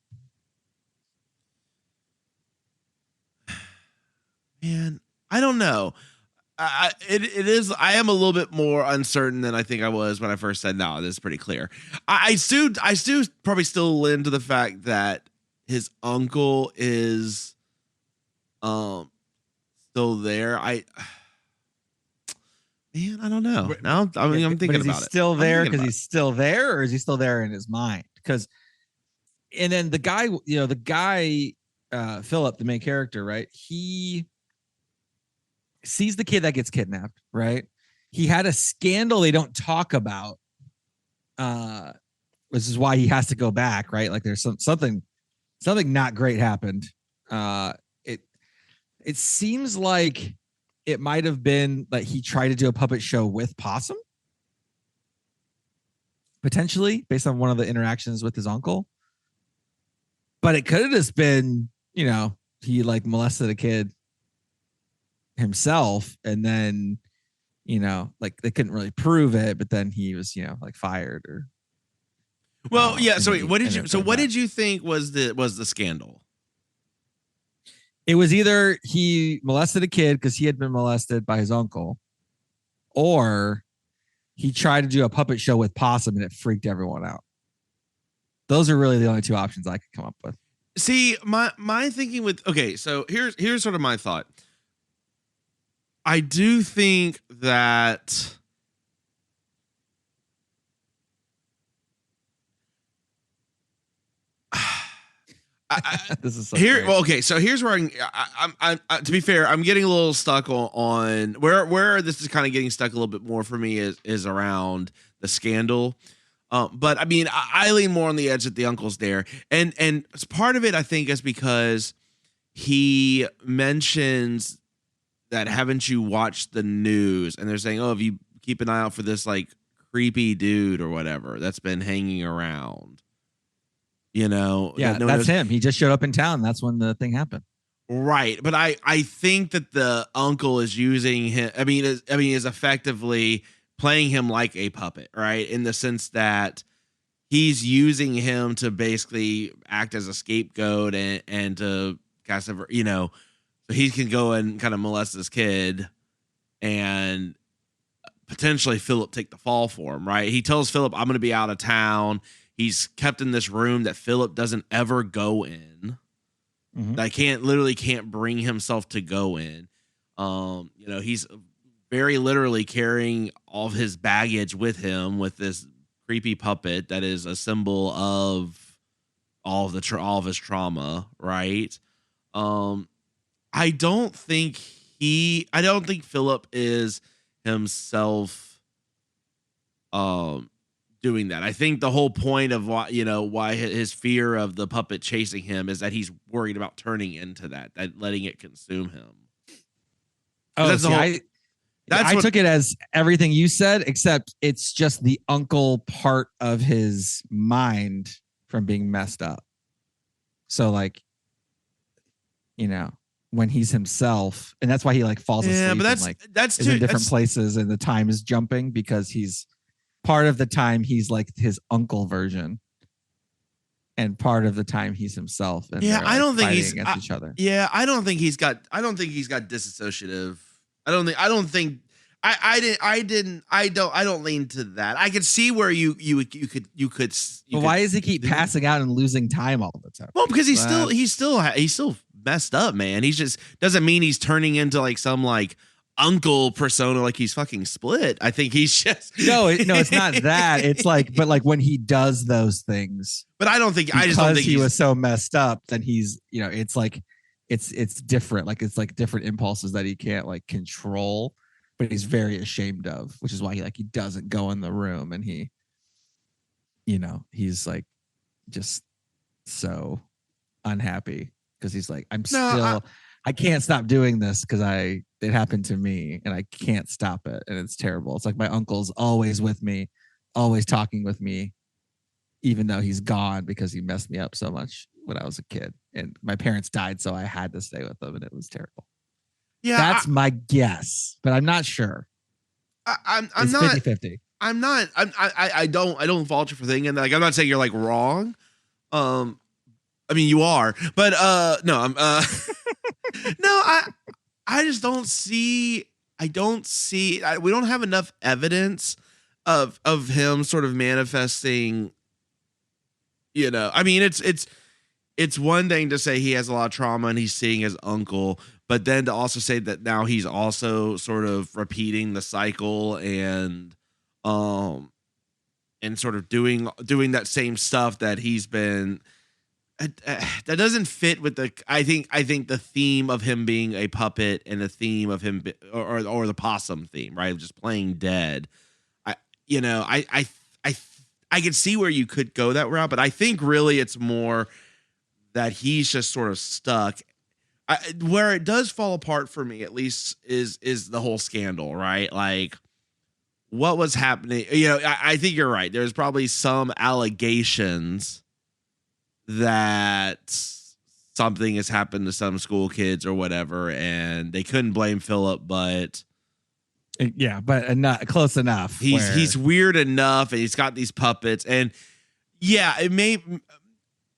Man, I don't know. It is. I am a little bit more uncertain than I think I was when I first said no. This is pretty clear. I still probably still lean to the fact that his uncle is still there. Man, I don't know. Now I'm thinking about it. Is he still there because he's still there, or is he still there in his mind? Because, and then the guy, Philip, the main character, right? He sees the kid that gets kidnapped, right? He had a scandal they don't talk about, which is why he has to go back, right? Like there's something not great happened. It seems like it might have been that he tried to do a puppet show with Possum, potentially based on one of the interactions with his uncle. But it could have just been, he like molested a kid himself, and then, like they couldn't really prove it, but then he was, like fired or. Well, yeah. So wait, what did you think was the scandal? It was either he molested a kid because he had been molested by his uncle, or he tried to do a puppet show with Possum and it freaked everyone out. Those are really the only two options I could come up with. See, my thinking with, okay, so here's sort of my thought. I do think that this is so here. great. Well, okay, so here's where I'm to be fair, I'm getting a little stuck on where this is kind of getting stuck a little bit more for me is around the scandal. But I mean, I lean more on the edge that the uncle's there, and part of it I think is because he mentions that haven't you watched the news, and they're saying, oh, if you keep an eye out for this like creepy dude or whatever that's been hanging around. Yeah, that's him. He just showed up in town. That's when the thing happened. Right. But I think that the uncle is using him. Is effectively playing him like a puppet, right? In the sense that he's using him to basically act as a scapegoat and to cast over, so he can go and kind of molest this kid and potentially Philip take the fall for him, right? He tells Philip, I'm going to be out of town. He's kept in this room that Philip doesn't ever go in. Mm-hmm. That can't bring himself to go in. He's very literally carrying all of his baggage with him with this creepy puppet that is a symbol of all of his trauma, right? I don't think Philip is himself doing that. I think the whole point of why his fear of the puppet chasing him is that he's worried about turning into that letting it consume him. Oh, I took it as everything you said, except it's just the uncle part of his mind from being messed up. So like, when he's himself, and that's why he like falls asleep. Yeah, but that's in different places, and the time is jumping because he's part of the time he's like his uncle version, and part of the time he's himself. And I don't think he's against each other. Yeah, I don't think he's got disassociative. I don't think I don't lean to that. I could see where you could. But why does he keep passing out and losing time all the time? Well, because he's still messed up, man. He's just doesn't mean he's turning into like some like uncle persona, like he's fucking split. I think he's just no, it's not that. It's like, but like when he does those things. But I just don't think he was so messed up. Then he's, it's like it's different. Like it's like different impulses that he can't like control, but he's very ashamed of, which is why he doesn't go in the room, and he, he's like just so unhappy because he's like, I can't stop doing this because it happened to me and I can't stop it, and it's terrible. It's like my uncle's always with me, always talking with me, even though he's gone because he messed me up so much when I was a kid, and my parents died, so I had to stay with them, and it was terrible. Yeah, that's my guess, but I'm not sure. I'm it's not 50-50. I'm not. I don't fault you for thinking that. Like, I'm not saying you're like wrong. I mean, you are, but no, I'm no, I just don't see. We don't have enough evidence of him sort of manifesting. I mean, it's one thing to say he has a lot of trauma and he's seeing his uncle, but then to also say that now he's also sort of repeating the cycle and sort of doing that same stuff that he's been. That doesn't fit with I think the theme of him being a puppet and the theme of him or the possum theme, right? Just playing dead. I can see where you could go that route, but I think really it's more that he's just sort of stuck. Where it does fall apart for me, at least, is the whole scandal, right? Like, what was happening? I think you're right. There's probably some allegations that something has happened to some school kids or whatever, and they couldn't blame Philip, but not close enough. He's weird enough, and he's got these puppets, and it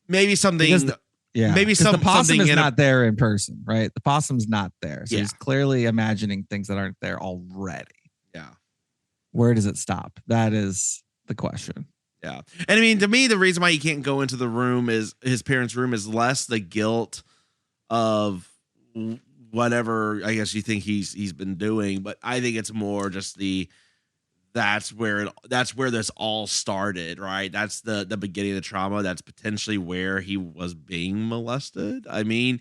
maybe something. Maybe the possum is not there in person, right? The possum's not there, so he's clearly imagining things that aren't there already. Yeah, where does it stop? That is the question. Yeah. And I mean, to me, the reason why he can't go into the room is his parents' room is less the guilt of whatever I guess you think he's been doing, but I think it's more just that's where this all started, right? That's the beginning of the trauma. That's potentially where he was being molested. I mean,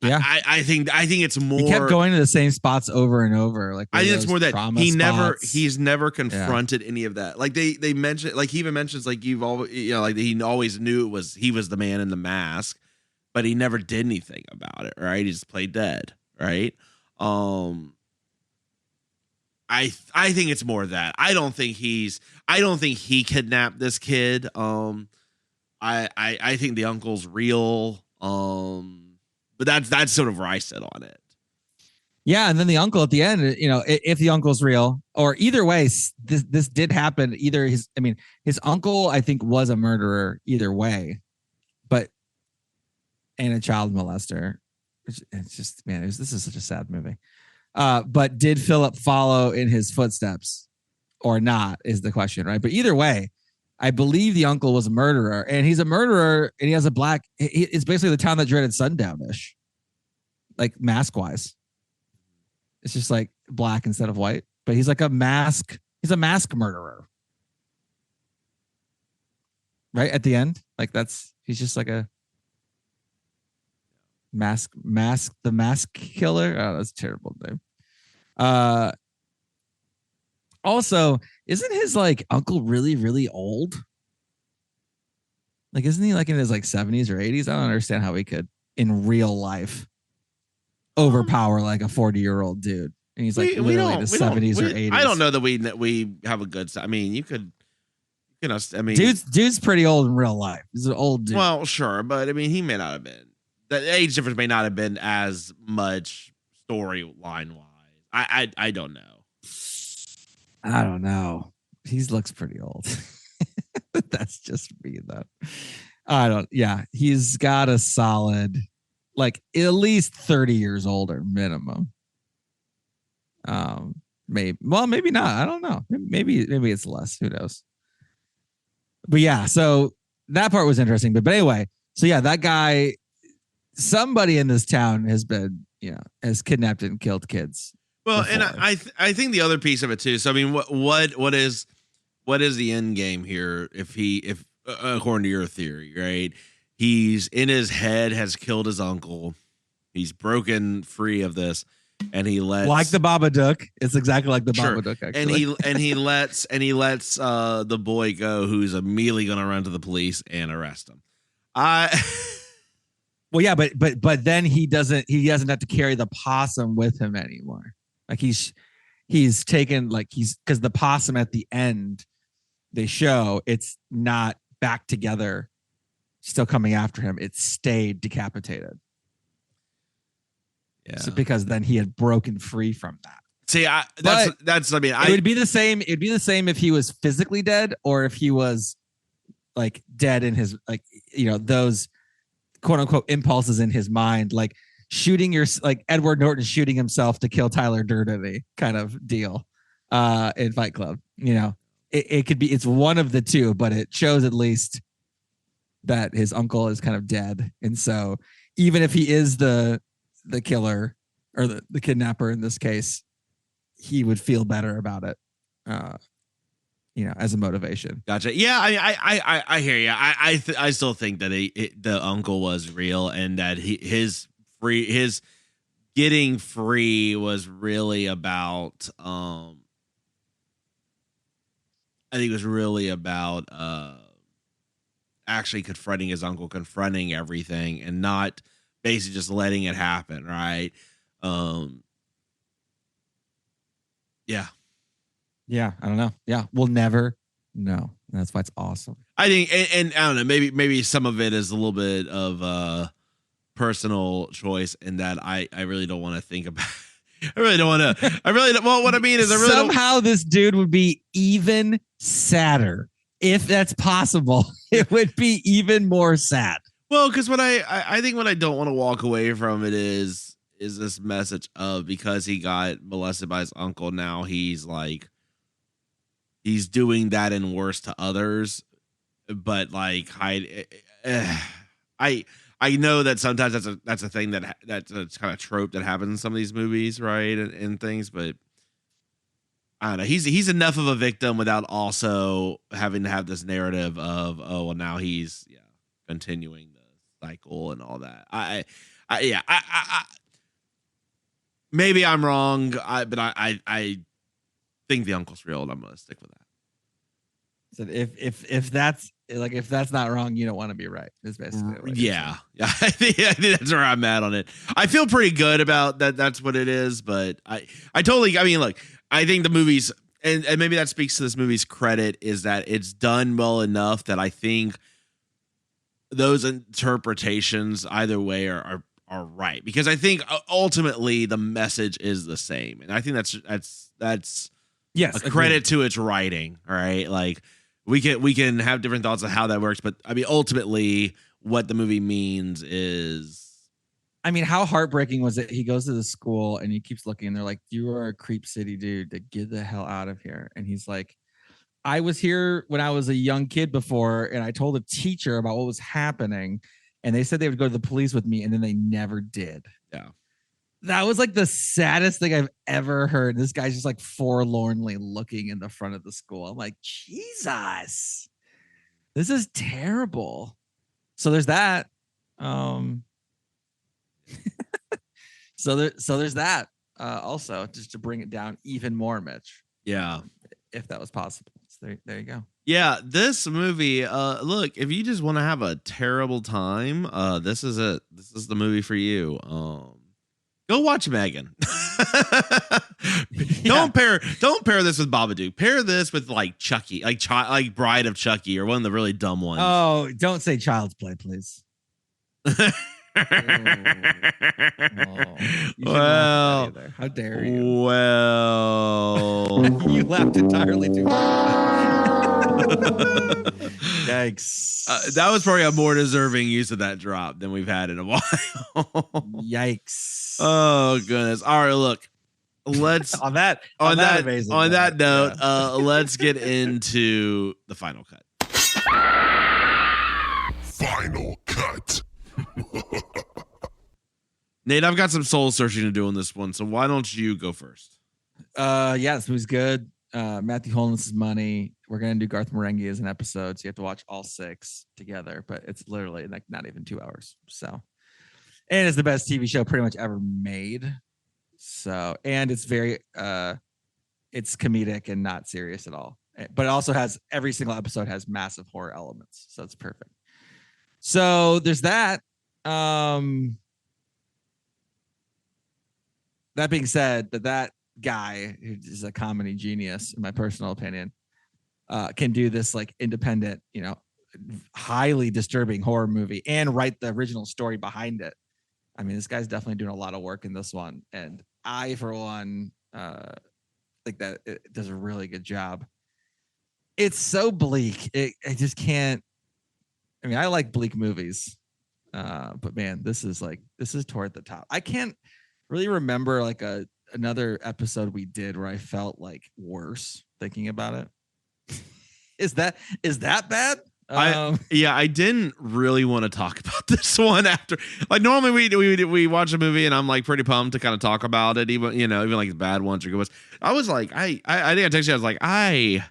yeah, I think it's more. He kept going to the same spots over and over. Like, I think it's more that he's never confronted any of that. Like they mentioned, like he even mentions, like you've always, like he always knew he was the man in the mask, but he never did anything about it. Right? He just played dead. Right? I think it's more that I don't think he kidnapped this kid. I think the uncle's real. But that's sort of where I sit on it. Yeah, and then the uncle at the end, if the uncle's real, or either way, this did happen. Either his uncle, I think, was a murderer either way, and a child molester. It's just, man, this is such a sad movie. But did Philip follow in his footsteps or not is the question, right? But either way, I believe the uncle was a murderer, and he's a murderer, and he has it's basically the Town That Dreaded Sundown-ish, like mask-wise. It's just like black instead of white, but he's like he's a mask murderer. Right at the end? Like he's just like a the mask killer. Oh, that's a terrible name. Also, isn't his like uncle really, really old? Like, isn't he like in his like 70s or 80s? I don't understand how he could in real life overpower like a 40-year-old dude. And he's like literally in his 70s or 80s. I don't know that we have a good. I mean, I mean, dude's pretty old in real life. He's an old dude. Well, sure, but I mean, he may not have been. The age difference may not have been as much storyline wise. I don't know. I don't know. He looks pretty old. That's just me though. He's got a solid, like at least 30 years older minimum. Maybe not. I don't know. Maybe it's less. Who knows? But yeah, so that part was interesting. But anyway, so yeah, that guy, somebody in this town has been, has kidnapped and killed kids. Well, before. and I think the other piece of it too. So I mean, what is the end game here? If according to your theory, right? He's in his head has killed his uncle. He's broken free of this, and he lets like the Babadook. It's exactly like the Babadook, actually. And he lets the boy go, who's immediately going to run to the police and arrest him. Well, yeah, but then he doesn't have to carry the possum with him anymore. Like he's taken, like because the possum at the end they show it's not back together, still coming after him. It stayed decapitated. Yeah. So because then he had broken free from that. See, that's I mean, it would be the same. It'd be the same if he was physically dead or if he was like dead in his, like, those quote unquote impulses in his mind, like shooting like Edward Norton shooting himself to kill Tyler Durden kind of deal in Fight Club. It could be, it's one of the two, but it shows at least that his uncle is kind of dead. And so even if he is the killer or the kidnapper in this case, he would feel better about it, as a motivation. Gotcha. Yeah, I hear you. I still think that the uncle was real, and that his getting free was really about. I think it was really about actually confronting his uncle, confronting everything, and not basically just letting it happen, right? Yeah, I don't know. Yeah, we'll never know. That's why it's awesome. I think, and I don't know, maybe some of it is a little bit of personal choice, in that I really don't want to think about. Well, what I mean is, somehow this dude would be even sadder if that's possible. It would be even more sad. Well, because what I think what I don't want to walk away from it is this message of, because he got molested by his uncle, now he's doing that and worse to others. But like I know that sometimes that's a thing that's a kind of trope that happens in some of these movies, right? And things, but I don't know. He's enough of a victim without also having to have this narrative of, oh well, now he's continuing the cycle and all that. I maybe I'm wrong, but I think the uncle's real, and I'm gonna stick with that. So if that's not wrong, you don't want to be right. Is basically yeah. I think that's where I'm at on it. I feel pretty good about that. That's what it is, but I mean, look, I think the movies, and maybe that speaks to this movie's credit, is that it's done well enough that I think those interpretations either way are right, because I think ultimately the message is the same, and I think that's yes, a credit to its writing. All right, like we can have different thoughts on how that works, but I mean ultimately what the movie means is, I mean, how heartbreaking was it? He goes to the school and he keeps looking, and they're like, "You are a creep city dude. To get the hell out of here." And he's like, "I was here when I was a young kid before, and I told a teacher about what was happening, and they said they would go to the police with me, and then they never did." Yeah. That was like the saddest thing I've ever heard. This guy's just like forlornly looking in the front of the school. I'm like, Jesus, this is terrible. So there's that. So there's that. Also, just to bring it down even more, Mitch. Yeah. If that was possible. So there you go. Yeah, this movie, look, if you just want to have a terrible time, this is it. This is the movie for you. Go watch Megan. Don't pair this with Babadook. Pair this with like Chucky, like Bride of Chucky, or one of the really dumb ones. Oh, don't say Child's Play, please. Well, how dare you? Well, you laughed entirely too hard. Yikes. That was probably a more deserving use of that drop than we've had in a while. Yikes. Oh, goodness. All right, look. let's on that amazing on that note, yeah. let's get into the final cut. Final cut. Nate, I've got some soul searching to do on this one, so why don't you go first? Yeah, this movie's good. Matthew Holness's money. We're gonna do Garth Marenghi as an episode, so you have to watch all 6 together. But it's literally like not even 2 hours. So, and it's the best TV show pretty much ever made. So, and it's very it's comedic and not serious at all. But it also has every single episode has massive horror elements, so it's perfect. So there's that. That being said, that guy who is a comedy genius, in my personal opinion, can do this like independent, highly disturbing horror movie and write the original story behind it. I mean, this guy's definitely doing a lot of work in this one, and I, for one, think that it does a really good job. It's so bleak. I just can't. I mean, I like bleak movies, but man, this is toward the top. I can't really remember like another episode we did where I felt like worse thinking about it. Is that bad? I didn't really want to talk about this one after. Like normally we watch a movie and I'm like pretty pumped to kind of talk about it, even like the bad ones or good ones. I was like, I think I texted you. I was like, I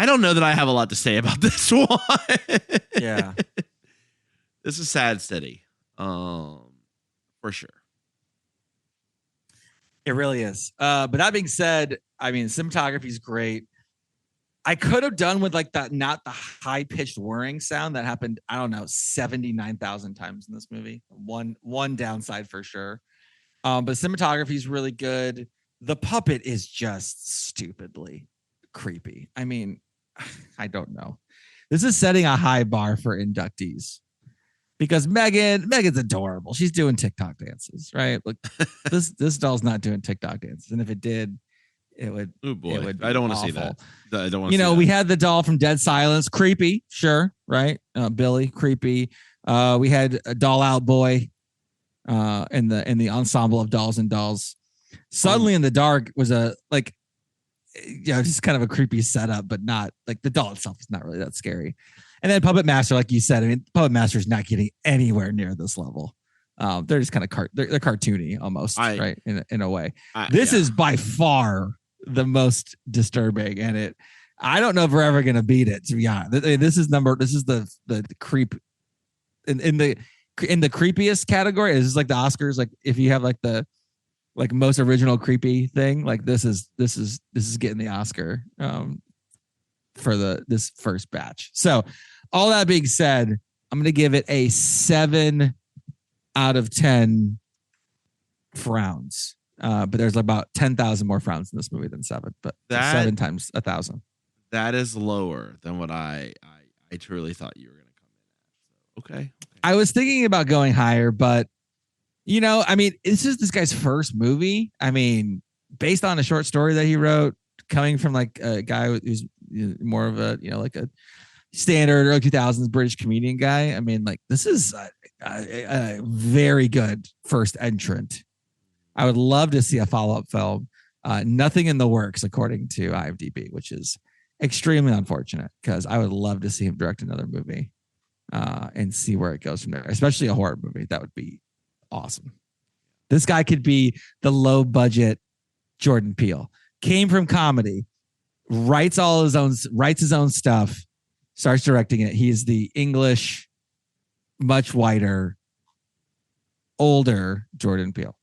don't know that I have a lot to say about this one. Yeah, this is sad city, for sure. It really is. But that being said, I mean, cinematography is great. I could have done with like that, not the high pitched whirring sound that happened, I don't know, 79,000 times in this movie. One downside for sure. But cinematography is really good. The puppet is just stupidly creepy. I mean, I don't know. This is setting a high bar for inductees. Because Megan's adorable. She's doing TikTok dances, right? Look, this doll's not doing TikTok dances, and if it did, it would. Oh boy, it would I don't want to see that. I don't want to. We had the doll from Dead Silence, creepy, sure, right? Billy, creepy. We had a Doll Out Boy, in the ensemble of Dolls and Dolls. Suddenly in the Dark was just kind of a creepy setup, but not like the doll itself is not really that scary. And then Puppet Master, like you said, I mean, Puppet Master is not getting anywhere near this level. They're just kind of they're cartoony almost, right? In a way, this is by far the most disturbing, and I don't know if we're ever going to beat it. To be honest, this is the creep in the creepiest category. This is like the Oscars. Like if you have like the most original creepy thing, like this is getting the Oscar for this first batch. So all that being said, I'm going to give it a 7 out of 10 frowns. But there's about 10,000 more frowns in this movie than 7, but 7 times 1,000. That is lower than what I truly thought you were going to come in at. So, okay. I was thinking about going higher, but I mean, this is this guy's first movie. I mean, based on a short story that he wrote, coming from like a guy who's more of a, like a standard early 2000s British comedian guy. I mean, like this is a very good first entrant. I would love to see a follow-up film. Nothing in the works, according to IMDb, which is extremely unfortunate because I would love to see him direct another movie and see where it goes from there, especially a horror movie. That would be awesome. This guy could be the low budget Jordan Peele. Came from comedy, writes his own stuff, starts directing it. He's the English, much whiter, older Jordan Peele.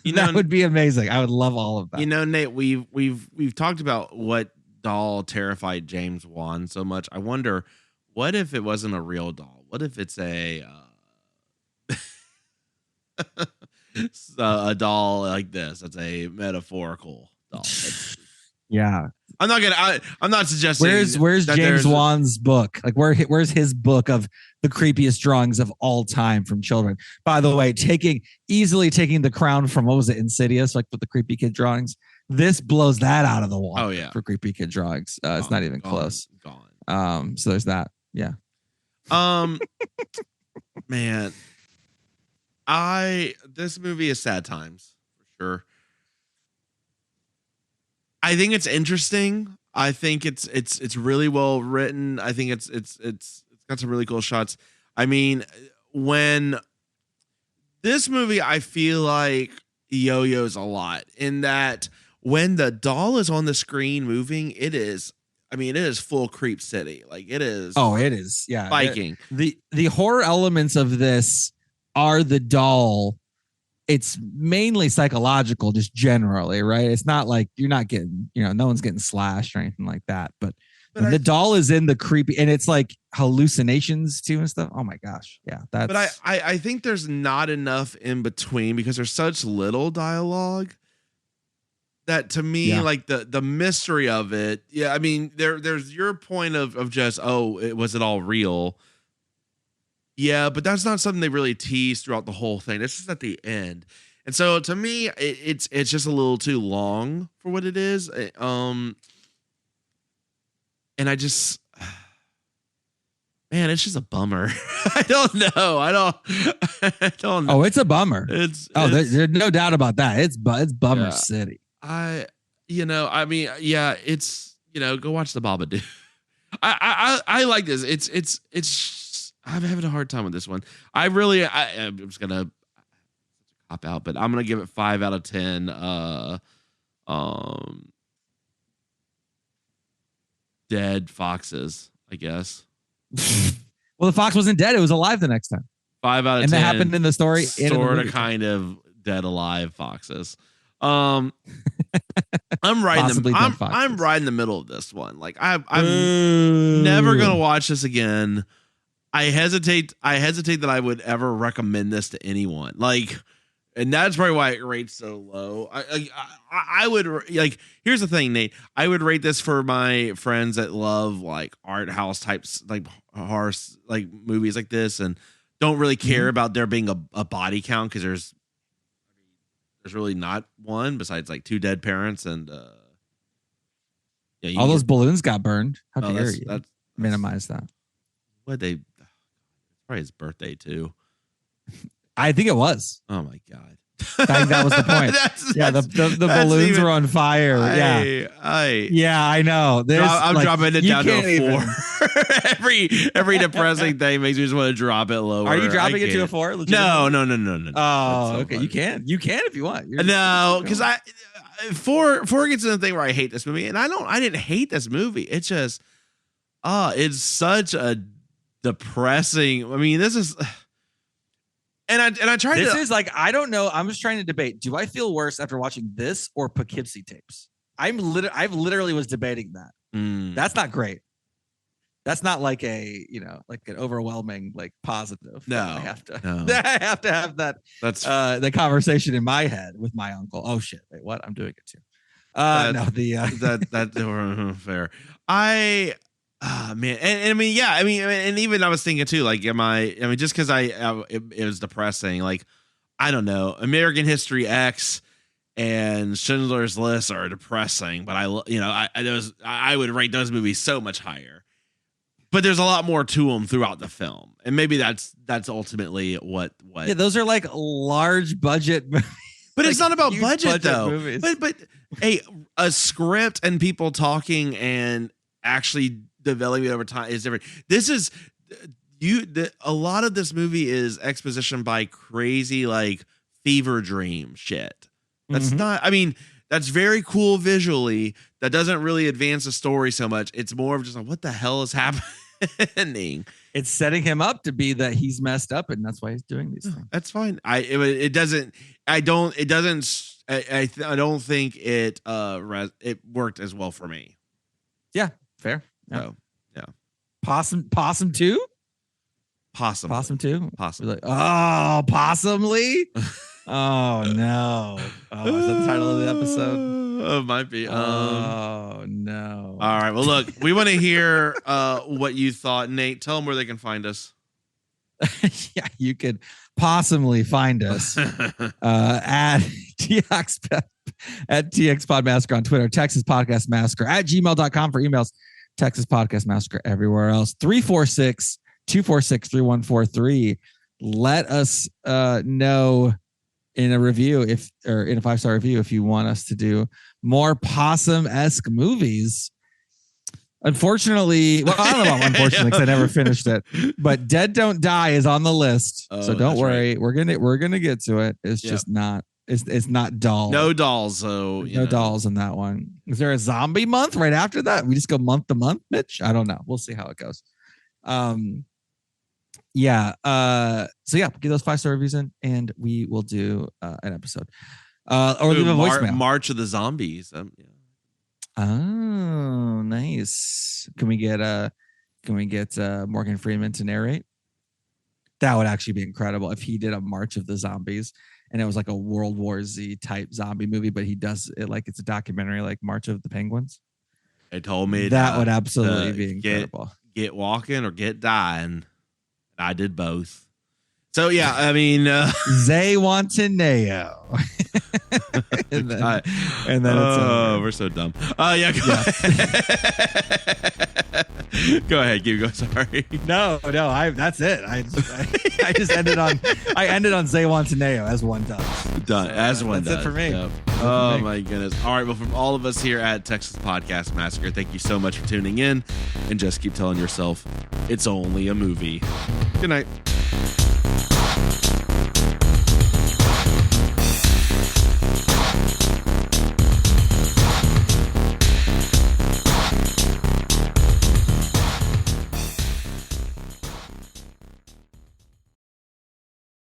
That would be amazing. I would love all of that. Nate, we've talked about what doll terrified James Wan so much. I wonder, what if it wasn't a real doll? What if it's a doll like this? That's a metaphorical doll. Yeah. I'm not suggesting. Where's James Wan's book? Like where's his book of the creepiest drawings of all time from children? By the way, easily taking the crown from, what was it, Insidious, like with the creepy kid drawings. This blows that out of the water. Oh yeah, for creepy kid drawings. It's not even close. Gone. So there's that. Yeah. Man, this movie is sad times for sure. I think it's interesting. I think it's really well written. I think it's got some really cool shots. I mean, when this movie, I feel like yo-yos a lot in that when the doll is on the screen moving, it is full creep city. Like it is. Oh, it is. Yeah. Viking. The horror elements of this are the doll. It's mainly psychological, just generally, right? It's not like you're not getting, no one's getting slashed or anything like that. But when the doll is in the creepy, and it's like hallucinations too and stuff. Oh my gosh, yeah. That's. But I think there's not enough in between because there's such little dialogue that to me, like the mystery of it. Yeah, I mean, there's your point of just was it all real? Yeah, but that's not something they really tease throughout the whole thing. This is at the end. And so to me, it's just a little too long for what it is. And I just, man, it's just a bummer. I don't know. I don't know. Oh, it's a bummer. There's no doubt about that. It's bummer city. Go watch the Babadook. I like this. It's I'm having a hard time with this one. I'm just gonna cop out, but I'm gonna give it 5 out of 10. Dead foxes, I guess. Well, the fox wasn't dead; it was alive the next time. 5 out of 10. And that happened in the story. Sort of, kind of dead alive foxes. I'm right I'm right in the middle of this one. Like I'm never gonna watch this again. I hesitate that I would ever recommend this to anyone. Like, and that's probably why it rates so low. I would like. Here's the thing, Nate. I would rate this for my friends that love like art house types, like horror, like movies like this, and don't really care about there being a body count because there's really not one besides like 2 dead parents and all those balloons got burned. How dare you minimize that? What they? Probably his birthday too. I think it was. Oh my god! I think that was the point. The balloons were on fire. I know. I'm dropping it down to a 4. every depressing thing makes me just want to drop it lower. Are you dropping it to a 4? No. Oh, okay. You can if you want. No, because four gets in the thing where I hate this movie, and I didn't hate this movie. It's just, it's such a depressing. I mean, this is, and I tried. This is like, I don't know. I'm just trying to debate. Do I feel worse after watching this or Poughkeepsie tapes? I've literally was debating that. That's not great. That's not like like an overwhelming like positive. No, I have to have that. That's the conversation in my head with my uncle. Oh shit! Wait, what? I'm doing it too. That's fair. Man, and I mean, and even I was thinking too, like, just because it was depressing, like, I don't know, American History X and Schindler's List are depressing, but I would rate those movies so much higher. But there's a lot more to them throughout the film, and maybe that's ultimately what. Yeah, those are like large budget, but like it's not about budget though. Movies. But a script and people talking and actually developing it over time is different. This is a lot of this movie is exposition by crazy like fever dream shit. That's not. I mean, that's very cool visually. That doesn't really advance the story so much. It's more of just like, what the hell is happening? It's setting him up to be that he's messed up, and that's why he's doing these things. That's fine. It doesn't. I don't think it worked as well for me. Yeah, fair. Yeah. Possum 2? Possum 2? Possum. Like, oh, Possumly? Oh no. Oh, is that the title of the episode? It might be. Oh no. All right. Well, look, we want to hear what you thought. Nate, tell them where they can find us. Yeah, you could possibly find us at TX Pod Massacre on Twitter, Texas Podcast Massacre at gmail.com for emails, Texas Podcast Massacre everywhere else. 346-246-3143. Let us know in a review, in a 5-star review, if you want us to do more Possum-esque movies. Unfortunately, well, I don't know about unfortunately because I never finished it, but Dead Don't Die is on the list. So don't worry. Right. We're gonna get to it. It's just not it's not dull. No dolls, so no dolls in that one. Is there a zombie month right after that? We just go month to month, Mitch? I don't know. We'll see how it goes. Yeah. So yeah, get those 5-star reviews in and we will do an episode. Or leave a voicemail. March of the Zombies. Yeah. Oh, nice. Can we get Morgan Freeman to narrate? That would actually be incredible if he did a March of the Zombies and it was like a World War Z type zombie movie, but he does it like it's a documentary like March of the Penguins. They told me that would absolutely be incredible. Get walking or get dying. I did both. So yeah, I mean, Zay Wantaneo. and then it's we're so dumb. Yeah. Go ahead, keep going. Sorry. No. That's it. I just ended on Zay Wantaneo as one does. Done so, as one that's does. It for me. Yep. Oh my goodness. All right. Well, from all of us here at Texas Podcast Massacre, thank you so much for tuning in, and just keep telling yourself it's only a movie. Good night.